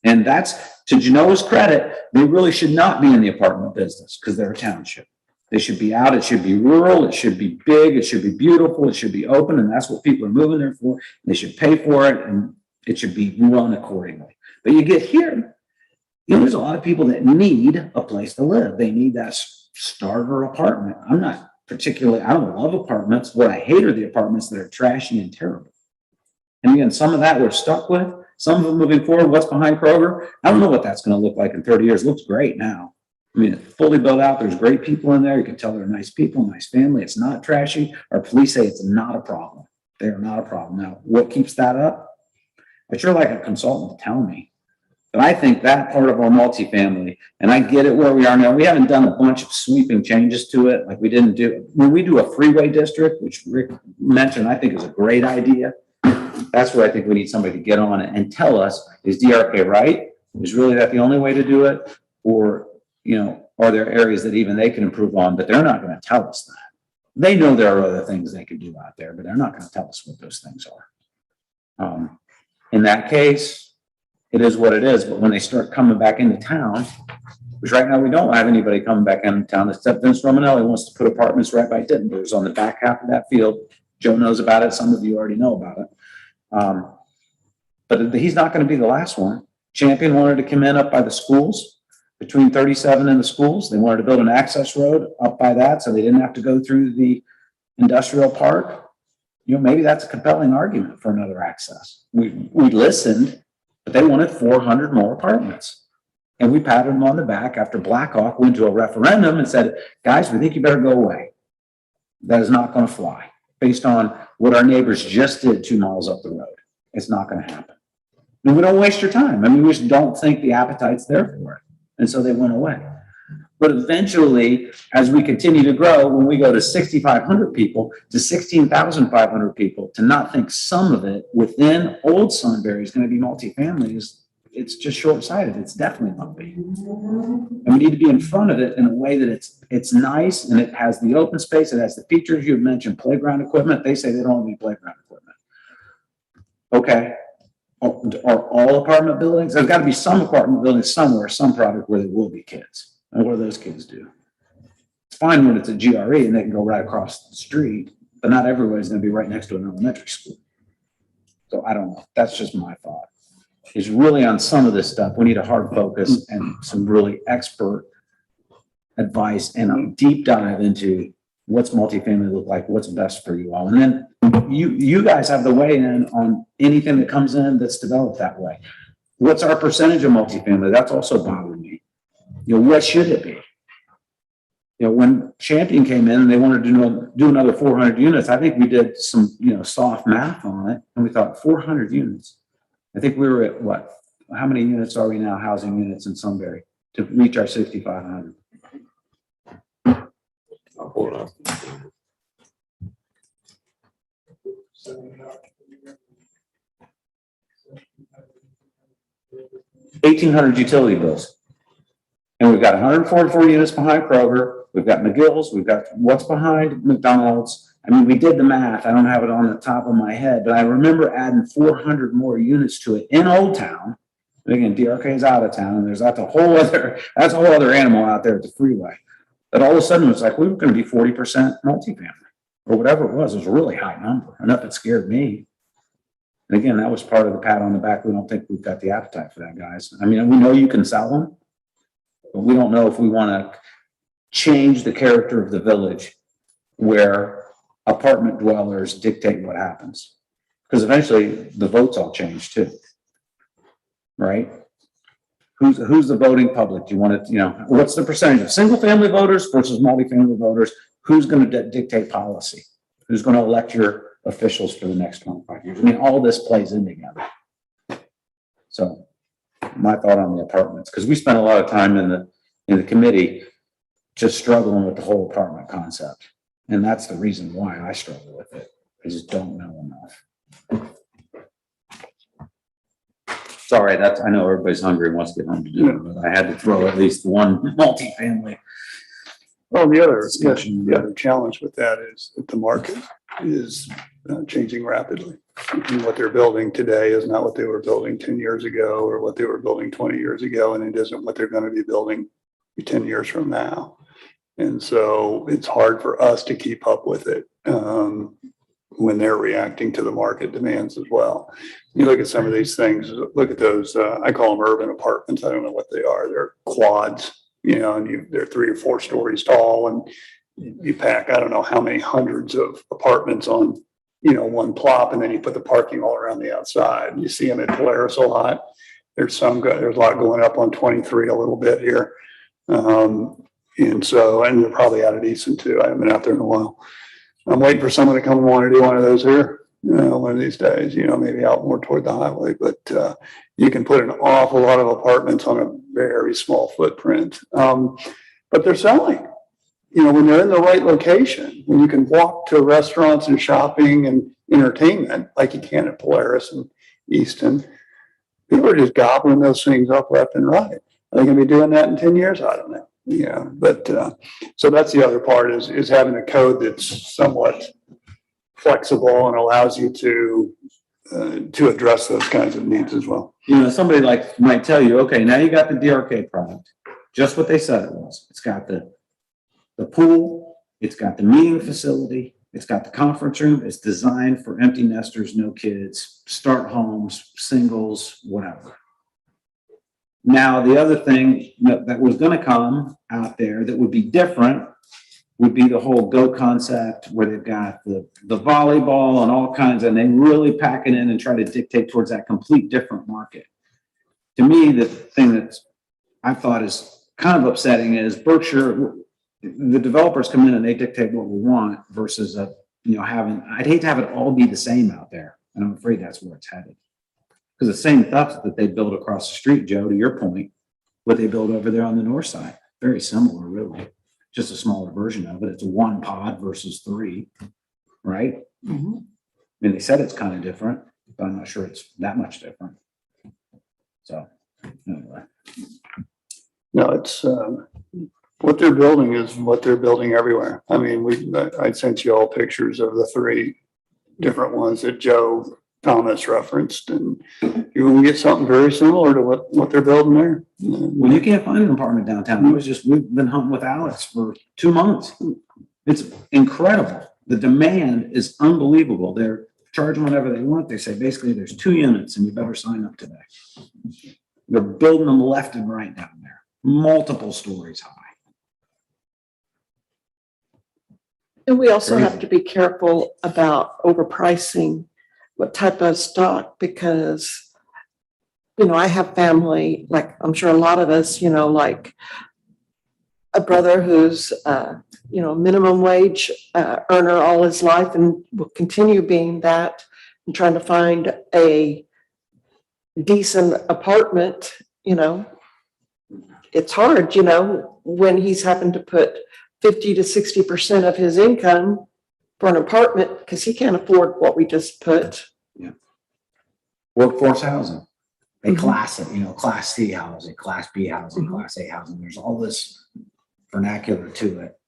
And that's, to Genoa's credit, they really should not be in the apartment business because they're a township. They should be out. It should be rural. It should be big. It should be beautiful. It should be open. And that's what people are moving there for. They should pay for it and it should be run accordingly. But you get here, you know, there's a lot of people that need a place to live. They need that starter apartment. I don't love apartments. What I hate are the apartments that are trashy and terrible. And again, some of that we're stuck with. Some of them moving forward, what's behind Kroger, I don't know what that's going to look like in 30 years. It looks great now. I mean, it's fully built out. There's great people in there. You can tell they're nice people, nice family. It's not trashy. Our police say it's not a problem. They are not a problem. Now, what keeps that up? I'd sure like a consultant to tell me. But I think that part of our multifamily, and I get it where we are now, we haven't done a bunch of sweeping changes to it like we didn't do. When we do a freeway district, which Rick mentioned, I think is a great idea. That's where I think we need somebody to get on it and tell us, is DRK right? Is really that the only way to do it? Or, you know, are there areas that even they can improve on, but they're not going to tell us that. They know there are other things they could do out there, but they're not going to tell us what those things are. In that case, it is what it is. But when they start coming back into town, which right now we don't have anybody coming back into town except Vince Romanelli wants to put apartments right by Dittenberg's on the back half of that field. Joe knows about it. Some of you already know about it. But he's not going to be the last one. Champion wanted to come in up by the schools, between 37 and the schools. They wanted to build an access road up by that so they didn't have to go through the industrial park. You know, maybe that's a compelling argument for another access. We listened, but they wanted 400 more apartments. And we patted them on the back after Blackhawk went to a referendum and said, guys, we think you better go away. That is not going to fly. Based on what our neighbors just did 2 miles up the road. It's not going to happen. And we don't waste your time. I mean, we just don't think the appetite's there for it. And so they went away. But eventually, as we continue to grow, when we go to 6,500 people to 16,500 people, to not think some of it within Old Sunbury is going to be multifamily it's just short-sighted. It's definitely not be. And we need to be in front of it in a way that it's nice and it has the open space. It has the features. You had mentioned playground equipment. They say they don't need playground equipment. Okay. Are all apartment buildings? There's got to be some apartment buildings somewhere, some product where there will be kids. And what do those kids do? It's fine when it's a GRE and they can go right across the street, but not everybody's going to be right next to an elementary school. So I don't know. That's just my thought. Is really on some of this stuff, we need a hard focus and some really expert advice and a deep dive into what's multifamily look like, what's best for you all. And then you guys have the weigh in on anything that comes in that's developed that way. What's our percentage of multifamily? That's also bothering me. You know, what should it be? You know, when Champion came in and they wanted to do another 400 units, I think we did some, soft math on it. And we thought 400 units. I think we were at what? How many units are we now, housing units in Sunbury, to reach our 6,500? I'll pull it up. $1,800 utility bills. And we've got 144 units behind Kroger. We've got McGill's. We've got what's behind McDonald's. I mean, we did the math. I don't have it on the top of my head, but I remember adding 400 more units to it in Old Town. And again, DRK is out of town, and that's a whole other animal out there at the freeway. But all of a sudden, it's like we were going to be 40% multifamily or whatever it was. It was a really high number. Enough it scared me. And again, that was part of the pat on the back. We don't think we've got the appetite for that, guys. I mean, we know you can sell them, but we don't know if we want to change the character of the village where apartment dwellers dictate what happens. Because eventually the votes all change too, right? Who's the voting public? Do you want to, what's the percentage of single family voters versus multifamily voters? Who's going to dictate policy? Who's going to elect your officials for the next 25 years? I mean, all this plays in together. So my thought on the apartments, because we spent a lot of time in the committee just struggling with the whole apartment concept. And that's the reason why I struggle with it. I just don't know enough. Sorry, I know everybody's hungry and wants to get home to dinner, but I had to throw at least one multifamily. Well, the other challenge with that is that the market is changing rapidly. And what they're building today is not what they were building 10 years ago or what they were building 20 years ago, and it isn't what they're going to be building 10 years from now. And so it's hard for us to keep up with it when they're reacting to the market demands as well. You look at some of these things, look at those, I call them urban apartments. I don't know what they are. They're quads, and they're 3 or 4 stories tall, and you pack, I don't know how many hundreds of apartments on, one plop, and then you put the parking all around the outside. You see them at Polaris a lot. There's a lot going up on 23 a little bit here. And they're probably out of Easton too. I haven't been out there in a while. I'm waiting for someone to come and want to do one of those here, one of these days, maybe out more toward the highway, but you can put an awful lot of apartments on a very small footprint. But they're selling, when they're in the right location, when you can walk to restaurants and shopping and entertainment, like you can at Polaris and Easton, people are just gobbling those things up left and right. Are they going to be doing that in 10 years? I don't know. But so that's the other part is having a code that's somewhat flexible and allows you to address those kinds of needs as well. Somebody might tell you, okay, now you got the DRK product, just what they said it was. It's got the pool, it's got the meeting facility, it's got the conference room. It's designed for empty nesters, no kids, start homes, singles, whatever. Now, the other thing that was going to come out there that would be different would be the whole GO concept, where they've got the volleyball and all kinds, and they really pack it in and try to dictate towards that complete different market. To me, the thing that I thought is kind of upsetting is Berkshire, the developers come in and they dictate what we want versus I'd hate to have it all be the same out there, and I'm afraid that's where it's headed. Because the same stuff that they build across the street, Joe, to your point, what they build over there on the north side, very similar, really. Just a smaller version of it. It's a 1 pod versus 3, right? I mean, they said it's kind of different, but I'm not sure it's that much different. So, anyway. No, it's, what they're building is what they're building everywhere. I mean, I sent you all pictures of the 3 different ones that Joe Thomas referenced, and you're gonna get something very similar to what they're building there. Well, you can't find an apartment downtown. We've been hunting with Alex for 2 months. It's incredible. The demand is unbelievable. They're charging whatever they want. They say basically there's 2 units and you better sign up today. They're building them left and right down there, multiple stories high. And we also have Crazy. to be careful about overpricing what type of stock, because, you know, I have family, like I'm sure a lot of us, you know, like a brother who's, you know, minimum wage earner all his life and will continue being that, and trying to find a decent apartment, you know, it's hard, you know, when he's having to put 50 to 60% of his income for an apartment because he can't afford what we just put. Yeah. Workforce housing. They Mhm. class it, you know, class C housing, class B housing, class A housing. There's all this vernacular to it.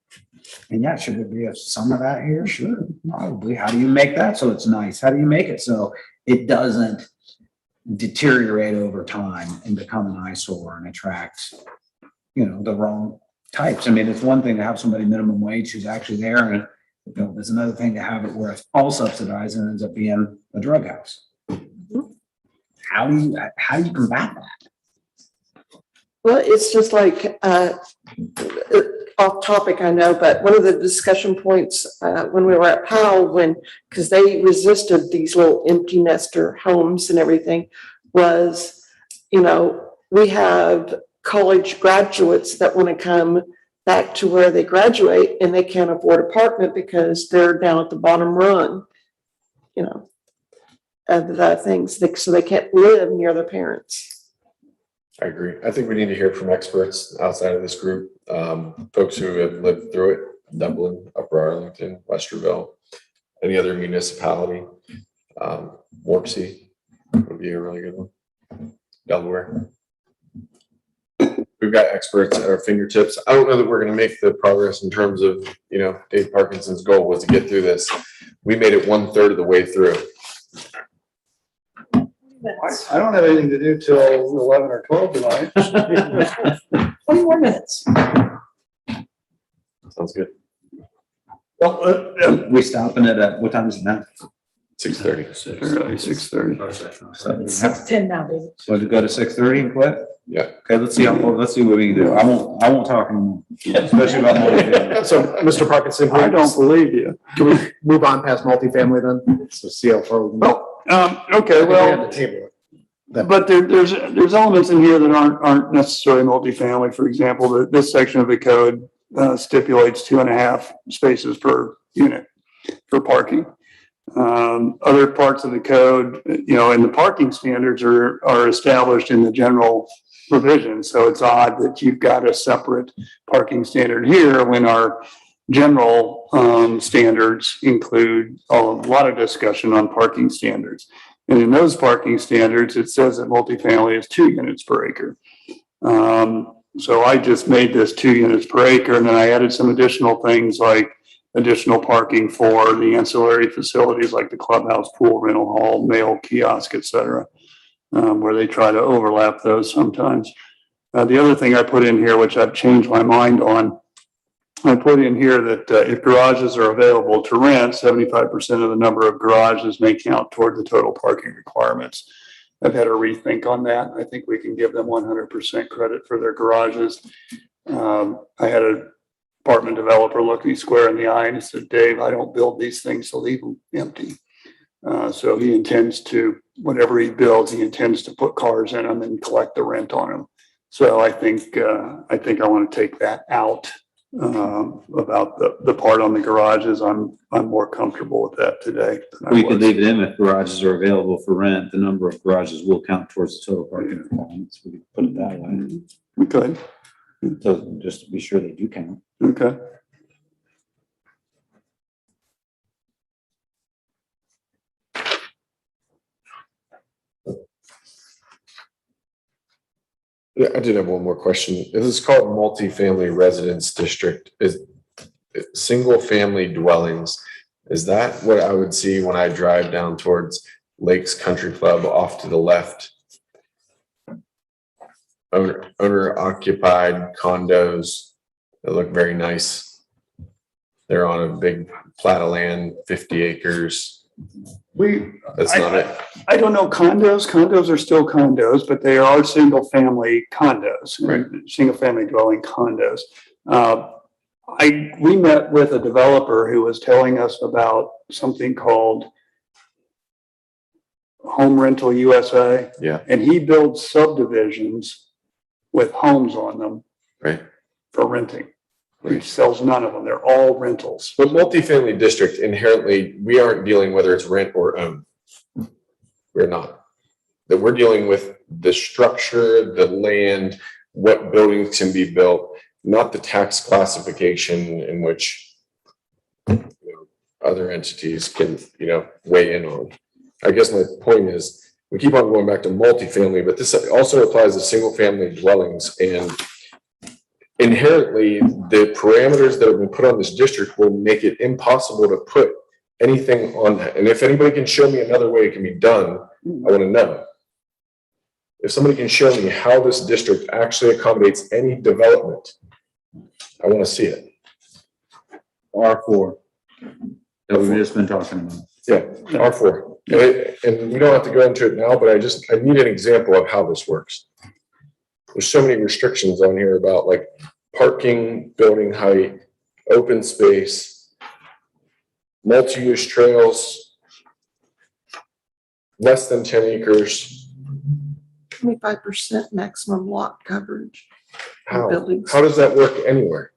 And yeah, should there be some of that here? Sure, probably. How do you make that so it's nice? How do you make it so it doesn't deteriorate over time and become an eyesore and attract, you know, the wrong types? I mean, it's one thing to have somebody minimum wage who's actually there, and you know, there's another thing to have it where it's all subsidized and ends up being a drug house. How do you combat that? Well, it's just like, off topic, I know, but one of the discussion points when we were at Powell, because they resisted these little empty nester homes and everything, was, you know, we have college graduates that want to come back to where they graduate and they can't afford apartment because they're down at the bottom rung, you know, of the things, so they can't live near their parents. I agree. I think we need to hear from experts outside of this group, folks who have lived through it, Dublin, Upper Arlington, Westerville, any other municipality. Warpsy would be a really good one. Delaware. We've got experts at our fingertips. I don't know that we're going to make the progress in terms of, you know, Dave Parkinson's goal was to get through this. We made it 1/3 of the way through. I don't have anything to do till 11 or 12 tonight. 20 more minutes. Sounds good. Well, We stopping it at, what time is it now? 6:30. Early 6:30. It's 6:10 now, David. So to go to 6:30 and quit? Yeah. Okay, let's see what we can do. I won't talk anymore, especially about multifamily. So, Mr. Parkinson, I don't believe you. can we move on past multifamily then? So CFO. Okay, well. At the table. But there's elements in here that aren't necessarily multifamily. For example, this section of the code stipulates 2.5 spaces per unit for parking. Other parts of the code, you know, and the parking standards are established in the general provision. So it's odd that you've got a separate parking standard here when our general standards include a lot of discussion on parking standards. And in those parking standards, it says that multifamily is 2 units per acre. So I just made this 2 units per acre, and then I added some additional things like additional parking for the ancillary facilities like the clubhouse, pool, rental hall, mail, kiosk, et cetera, where they try to overlap those sometimes. The other thing I put in here, which I've changed my mind on, I put in here that if garages are available to rent, 75% of the number of garages may count toward the total parking requirements. I've had a rethink on that. I think we can give them 100% credit for their garages. I had an apartment developer look me square in the eye and said, Dave, I don't build these things to leave them empty. So he intends to, whatever he builds, he intends to put cars in them and collect the rent on them. So I think I want to take that out About the part on the garages, I'm more comfortable with that today. than I We could was. leave it in if garages are available for rent. The number of garages will count towards the total parking requirements. We could put it that way. We could, So just to be sure they do count. okay. Yeah, I did have one more question. This is called multifamily residence district. Is single family dwellings, is that what I would see when I drive down towards Lakes Country Club off to the left? Owner occupied condos that look very nice. They're on a big plat of land, 50 acres. That's not it. I don't know condos. Condos are still condos, but they are single family condos, Right. single family dwelling condos. We met with a developer who was telling us about something called Home Rental USA. Yeah. And he builds subdivisions with homes on them. Right. For renting. He sells none of them. They're all rentals. But multifamily district inherently, we aren't dealing whether it's rent or own. We're not. That we're dealing with the structure, the land, what buildings can be built, not the tax classification in which other entities can, weigh in on. I guess my point is, we keep on going back to multifamily, but this also applies to single family dwellings, and inherently the parameters that have been put on this district will make it impossible to put anything on that. And if anybody can show me another way it can be done, I want to know. If somebody can show me how this district actually accommodates any development, I want to see it. R4. That we've just been talking about. Yeah, R4. And we don't have to go into it now, but I need an example of how this works. There's so many restrictions on here about like parking, building height, open space, multi-use trails, less than 10 acres. 25% maximum lot coverage. How Buildings. does that work anywhere?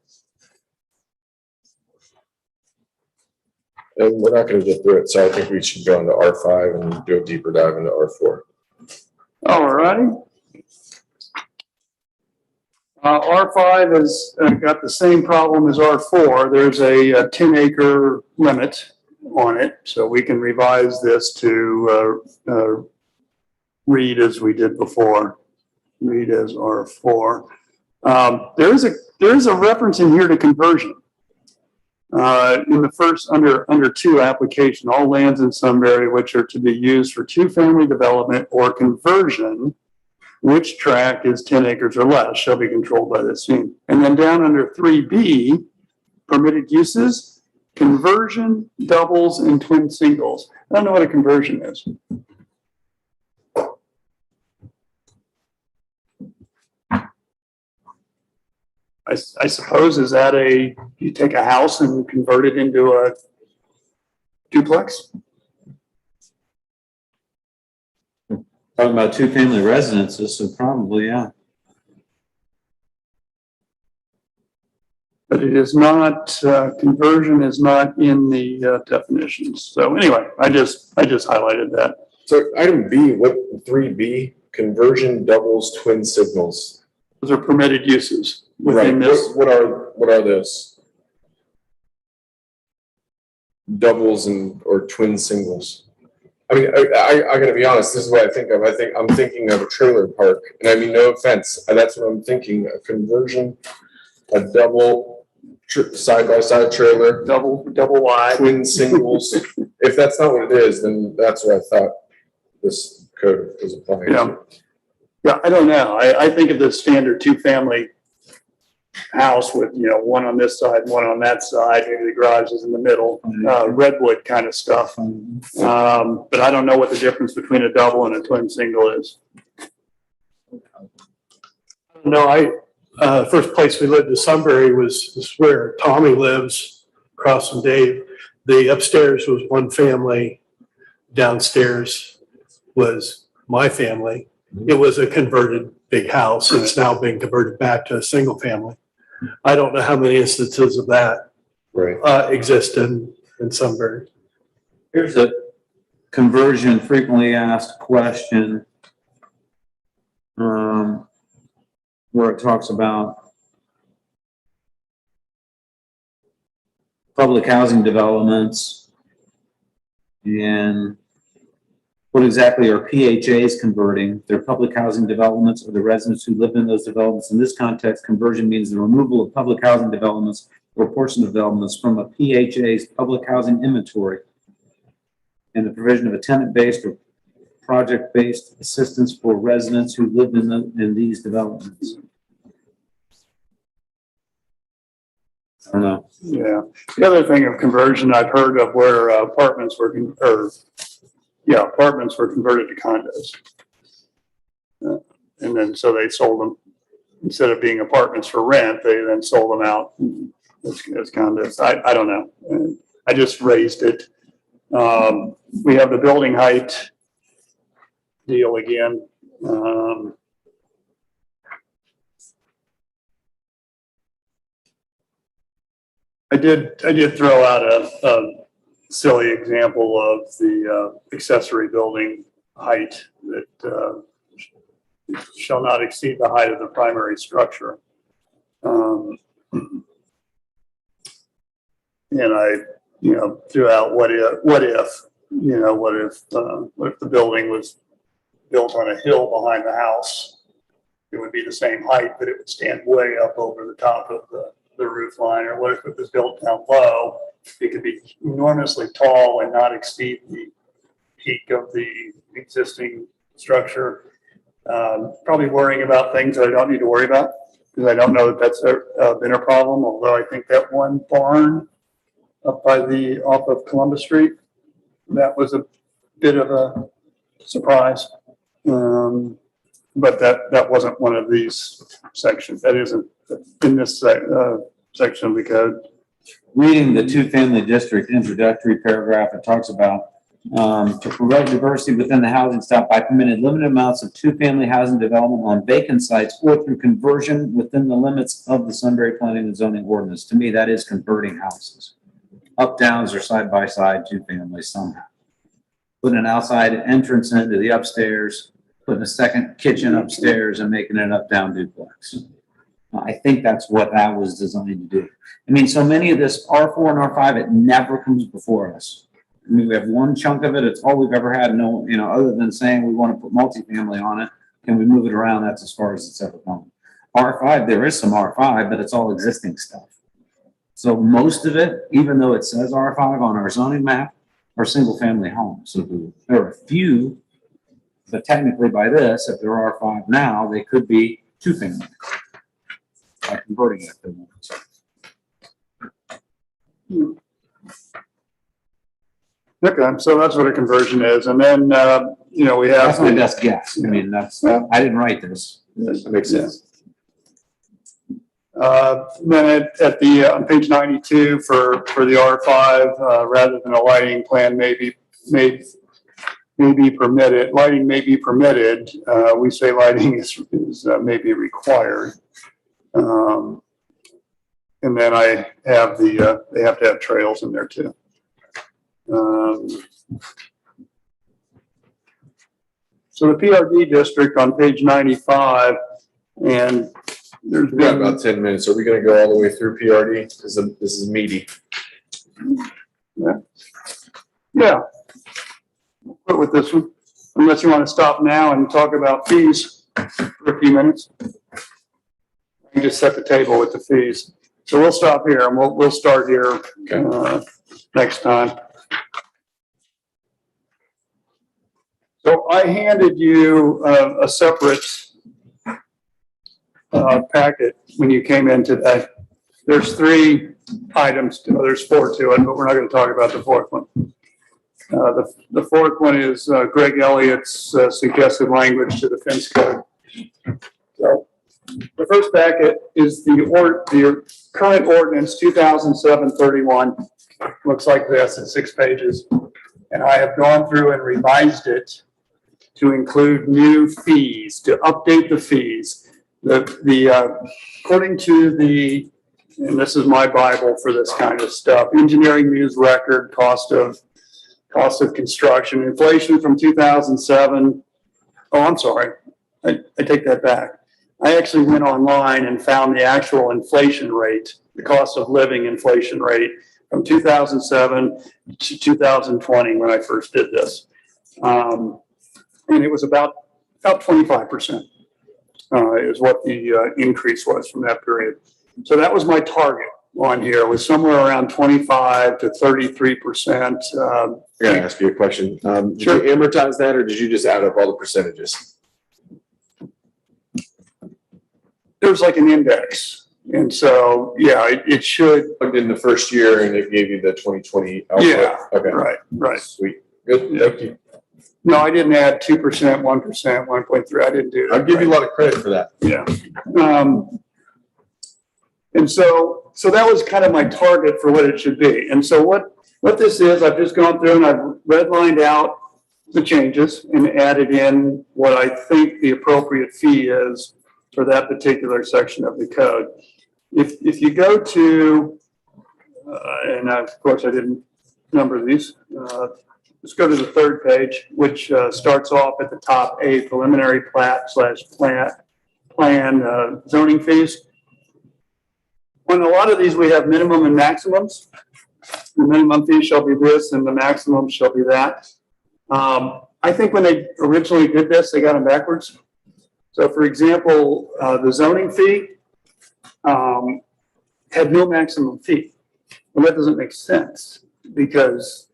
And we're not going to get through it, so I think we should go into R5 and do a deeper dive into R4. All righty. R5 has got the same problem as R4. There's a 10-acre limit on it, so we can revise this to read as we did before. Read as R4. There is a reference in here to conversion. In the first, under 2 application, all lands in Sunbury which are to be used for 2-family development or conversion, which tract is 10 acres or less, shall be controlled by this scheme. And then down under 3B, permitted uses, conversion, doubles, and twin singles. I don't know what a conversion is. I suppose, is that you take a house and convert it into a duplex? Talking about 2-family residences, so probably, yeah. But it is not, conversion is not in the definitions. So anyway, I just highlighted that. So item B, what 3B, conversion, doubles, twin signals. Those are permitted uses Right. within this. What are those? Doubles or twin singles. I mean, I gotta be honest, this is what I think of. I'm thinking of a trailer park, and I mean, no offense, that's what I'm thinking, a conversion, a double side-by-side trailer, Double wide. twin singles. If that's not what it is, then that's what I thought this code was applying Yeah. to. Yeah, I don't know. I think of the standard 2-family house with, one on this side, one on that side, maybe the garage is in the middle, redwood kind of stuff. But I don't know what the difference between a double and a twin single is. No, first place we lived in Sunbury was where Tommy lives, across from Dave. The upstairs was one family, downstairs was my family. It was a converted big house. It's now been converted back to a single family. I don't know how many instances of that Right. exist in Sunbury. Here's a conversion frequently asked question. Where it talks about public housing developments and what exactly are PHAs converting? They're public housing developments or the residents who live in those developments. In this context, conversion means the removal of public housing developments or portion of developments from a PHA's public housing inventory and the provision of a tenant-based or project-based assistance for residents who live in these developments. I don't know. Yeah. The other thing of conversion I've heard of where apartments were converted to condos. And then so they sold them, instead of being apartments for rent, they then sold them out as condos. I don't know. I just raised it. We have the building height deal again. I did throw out a silly example of the accessory building height that shall not exceed the height of the primary structure. And I, threw out what if the building was built on a hill behind the house, it would be the same height, but it would stand way up over the top of the roof line. Or what if it was built down low? It could be enormously tall and not exceed the peak of the existing structure. Probably worrying about things that I don't need to worry about because I don't know that that's been a problem. Although I think that one barn up by off of Columbus Street, that was a bit of a surprise. But that wasn't one of these sections. That isn't in this section of the code. Reading the two-family district introductory paragraph, it talks about to promote diversity within the housing stock by permitting limited amounts of two-family housing development on vacant sites or through conversion within the limits of the Sunbury Planning and Zoning Ordinance. To me, that is converting houses. Up downs or side by side two families somehow. Putting an outside entrance into the upstairs, putting a second kitchen upstairs and making it an up down duplex. I think that's what that was designed to do. I mean, so many of this R4 and R5, it never comes before us. I mean, we have one chunk of it. It's all we've ever had. No, other than saying we want to put multifamily on it. Can we move it around? That's as far as it's ever gone. R5, there is some R5, but it's all existing stuff. So most of it, even though it says R5 on our zoning map, are single family homes. So there are a few, but technically by this, if there are R5 now, they could be two family by converting it to one. Okay, so that's what a conversion is. And then, we have. That's my best guess. I mean, I didn't write this. That makes sense. Then on page 92 for the R5, rather than a lighting plan may be permitted, lighting may be permitted. We say lighting is may be required. And then I have they have to have trails in there too. So the PRD district on page 95, and there's We've got about 10 minutes. Are we going to go all the way through PRD? This is meaty. Yeah. We'll quit with this one, unless you want to stop now and talk about fees for a few minutes. I can just set the table with the fees. So we'll stop here and we'll start here next time. So I handed you a separate packet when you came in today. There's 3 items, there's 4 to it, but we're not going to talk about the 4th one. The 4th one is Greg Elliott's suggested language to the fence code. So the first packet is the current ordinance 2007-31. Looks like this, it's 6 pages. And I have gone through and revised it to include new fees, to update the fees. According to the, and this is my Bible for this kind of stuff, Engineering News Record, cost of construction, inflation from 2007. Oh, I'm sorry. I take that back. I actually went online and found the actual inflation rate, the cost of living inflation rate from 2007 to 2020 when I first did this. And it was about 25%. Is what the increase was from that period. So that was my target on here, was somewhere around 25 to 33%. I gotta ask you a question. Did Sure. you amortize that or did you just add up all the percentages? There's like an index. And so, yeah, it should. Plugged in the first year and it gave you the 2020 output? Yeah, Okay. right. Sweet. Good. Thank you. No, I didn't add 2%, 1%, 1.3. I didn't do that. I'll give you a lot of credit for that. Yeah. And so that was kind of my target for what it should be. And so what this is, I've just gone through and I've redlined out the changes and added in what I think the appropriate fee is for that particular section of the code. If you go to, and of course I didn't number these, let's go to the third page, which starts off at the top, A, preliminary plan zoning fees. On a lot of these, we have minimum and maximums. The minimum fee shall be this and the maximum shall be that. I think when they originally did this, they got them backwards. So for example, the zoning fee had no maximum fee. Well, that doesn't make sense because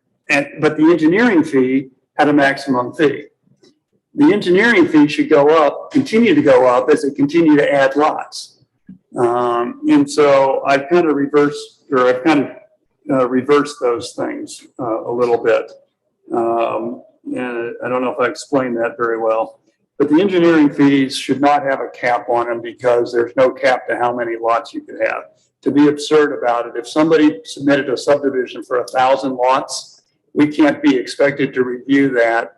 but the engineering fee had a maximum fee. The engineering fee should go up, continue to go up as they continue to add lots. And so I've kind of reversed those things a little bit. And I don't know if I explained that very well, but the engineering fees should not have a cap on them because there's no cap to how many lots you could have. To be absurd about it, if somebody submitted a subdivision for 1,000 lots, we can't be expected to review that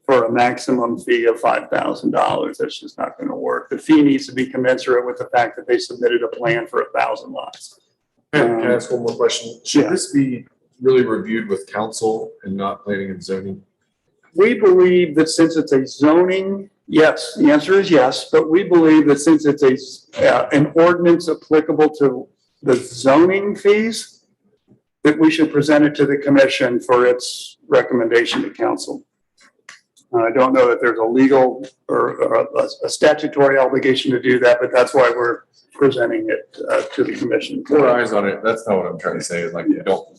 for a maximum fee of $5,000. That's just not going to work. The fee needs to be commensurate with the fact that they submitted a plan for 1,000 lots. Can I ask one more question? Should Yeah. this be really reviewed with council and not planning and zoning? We believe that since it's a zoning, yes, the answer is yes, but we believe that since it's an ordinance applicable to the zoning fees, that we should present it to the commission for its recommendation to council. I don't know that there's a legal or a statutory obligation to do that, but that's why we're presenting it to the commission. More eyes on it. That's not what I'm trying to say. Is like,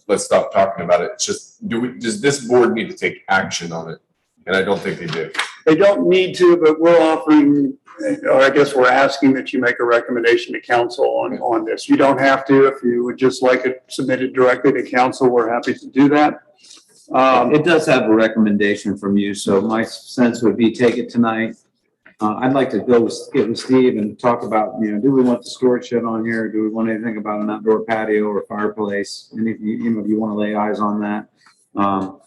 let's stop talking about it. It's just, does this board need to take action on it? And I don't think they do. They don't need to, but we're offering, or I guess we're asking that you make a recommendation to council on this. You don't have to. If you would just like it submitted directly to council, we're happy to do that. It does have a recommendation from you, so my sense would be take it tonight. I'd like to get with Steve and talk about, do we want the storage shed on here? Do we want anything about an outdoor patio or fireplace? And if you want to lay eyes on that.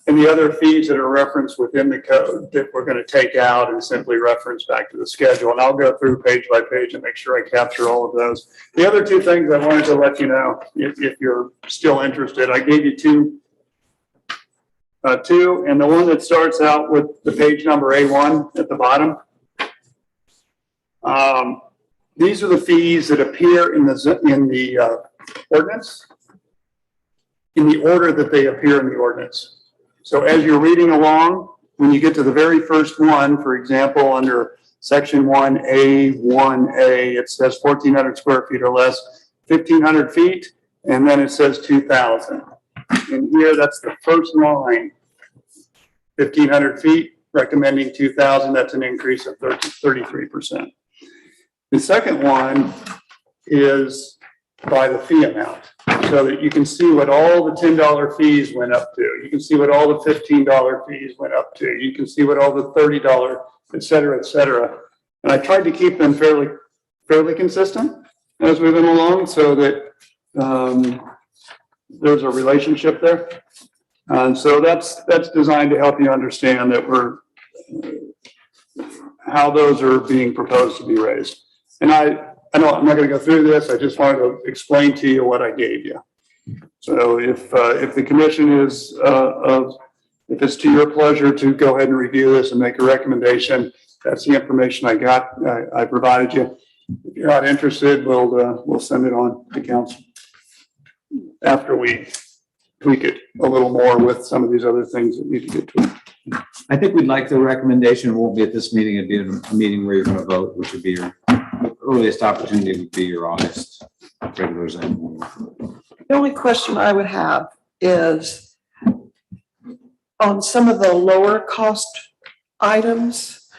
And the other fees that are referenced within the code that we're going to take out and simply reference back to the schedule. And I'll go through page by page and make sure I capture all of those. The other two things I wanted to let you know, if you're still interested, I gave you two, and the one that starts out with the page number A1 at the bottom. These are the fees that appear in the ordinance, in the order that they appear in the ordinance. So as you're reading along, when you get to the very first one, for example, under section 1A1A, it says 1,400 square feet or less, 1,500 feet, and then it says 2,000. And here, that's the first line, 1,500 feet, recommending 2,000. That's an increase of 33%. The second one is by the fee amount, so that you can see what all the $10 fees went up to. You can see what all the $15 fees went up to. You can see what all the $30, et cetera, et cetera. And I tried to keep them fairly consistent as we went along so that there's a relationship there. And so that's designed to help you understand that how those are being proposed to be raised. And I know I'm not going to go through this. I just wanted to explain to you what I gave you. So if the commission is, if it's to your pleasure to go ahead and review this and make a recommendation, that's the information I provided you. If you're not interested, we'll send it on to council after we tweak it a little more with some of these other things that need to get tweaked. I think we'd like the recommendation. Won't be at this meeting. It'd be a meeting where you're going to vote, which would be your earliest opportunity would be your August regular Zoom meeting. The only question I would have is on some of the lower cost items,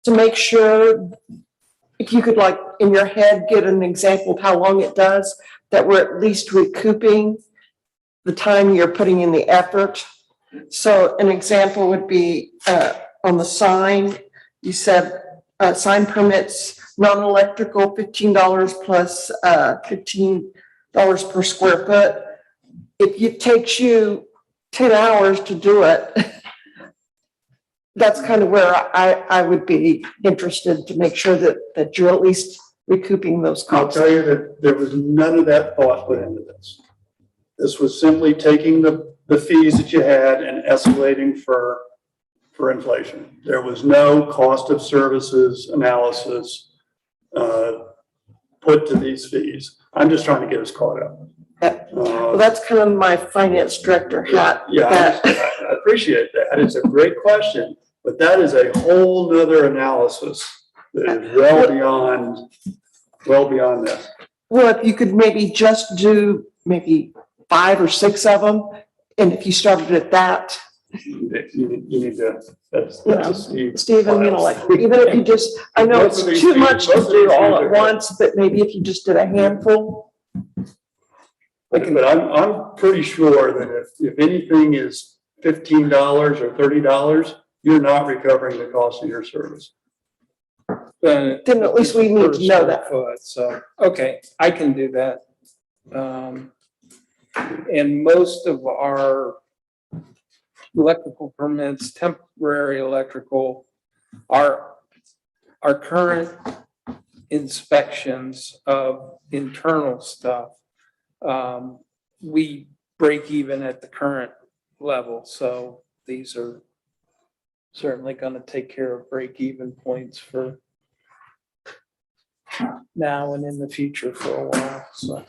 to make sure, if you could like in your head get an example of how long it does, that we're at least recouping the time you're putting in the effort. So an example would be on the sign, you said sign permits, non-electrical, $15 plus $15 per square foot. If it takes you 10 hours to do it, that's kind of where I would be interested to make sure that you're at least recouping those I'll costs. tell you that there was none of that thought put into this. This was simply taking the fees that you had and escalating for inflation. There was no cost of services analysis put to these fees. I'm just trying to get us caught up. Well, that's kind of my finance director hat. Yeah, I appreciate that. It's a great question, but that is a whole nother analysis that is well beyond this. Well, if you could maybe just do maybe 5 or 6 of them, and if you started at that, You need to, that's you a know, Steve. Stephen, you know, like, even if you just, I know it's too much to do all at once, but maybe if you just did a handful. But I'm pretty sure that if anything is $15 or $30, you're not recovering the cost of your service. Then at least we need to know that. So, okay, I can do that. And most of our electrical permits, temporary electrical, our current inspections of internal stuff, we break even at the current level. So these are certainly going to take care of break even points for now and in the future for a while. So.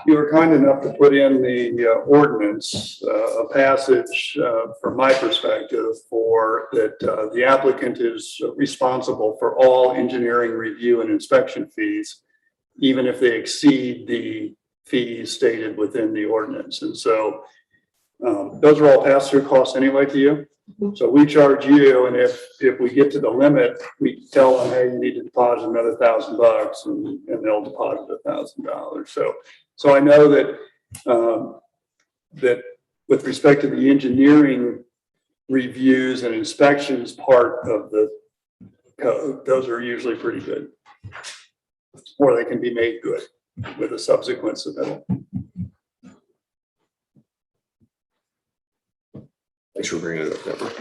You were kind enough to put in the ordinance, a passage from my perspective for that the applicant is responsible for all engineering review and inspection fees, even if they exceed the fees stated within the ordinance. And so those are all pass-through costs anyway to you. So we charge you, and if we get to the limit, we tell them, hey, you need to deposit another $1,000, and they'll deposit $1,000. So I know that that with respect to the engineering reviews and inspections part of the code, those are usually pretty good, or they can be made good with a subsequent submittal. Thanks for bringing it up, Deborah.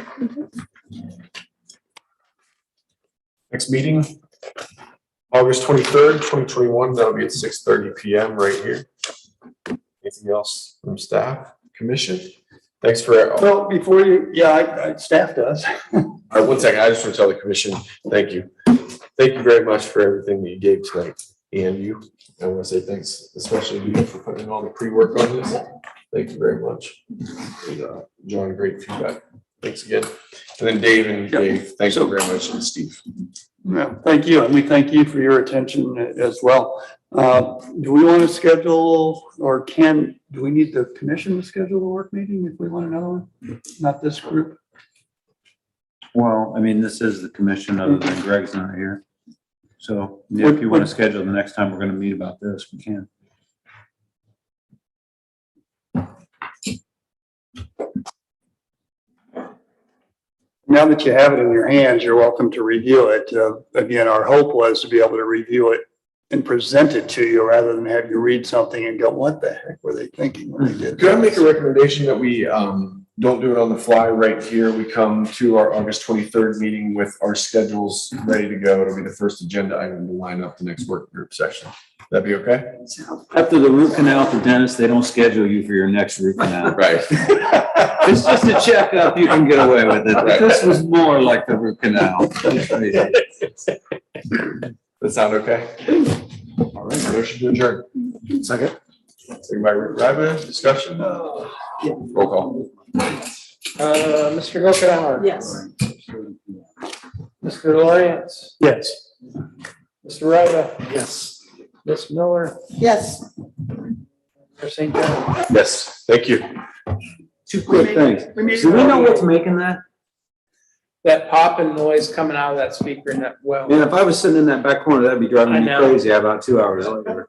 Next meeting, August 23rd, 2021. That'll be at 6:30 p.m. right here. Anything else from staff, commission? Thanks for. Well, before you, staff does. All right, 1 second. I just want to tell the commission, thank you. Thank you very much for everything that you gave tonight. And you, I want to say thanks, especially to you for putting in all the pre-work on this. Thank you very much. And, John, great feedback. Thanks again. And then Dave and Dave, thank you very much, and Steve. Yeah, thank you. And we thank you for your attention as well. Do we want to schedule, or do we need the commission to schedule a work meeting if we want another one? Not this group? Well, I mean, this is the commission other than Greg's not here. So if you want to schedule the next time we're going to meet about this, we can. Now that you have it in your hands, you're welcome to review it. Again, our hope was to be able to review it and present it to you rather than have you read something and go, what the heck were they thinking when they did Could I this? make a recommendation that we don't do it on the fly right here. We come to our August 23rd meeting with our schedules ready to go. It'll be the first agenda item to line up the next work group session. That'd be okay? After the root canal at the dentist, they don't schedule you for your next root canal. Right. It's just a checkup, you can get away with it. But this was more like the root canal. That sound okay? All right, motion to adjourn. Second. Second by Rick Ryman, discussion. Roll call. Mr. Hokenhour. Yes. Mr. Lawrence. Yes. Mr. Ryder. Yes. Ms. Miller. Yes. Mr. St. John. Yes, thank you. Two quick things. We made Do we know what's making that? That popping noise coming out of that speaker in that well. Man, if I was sitting in that back corner, that'd be driving I me know. crazy about 2 hours later.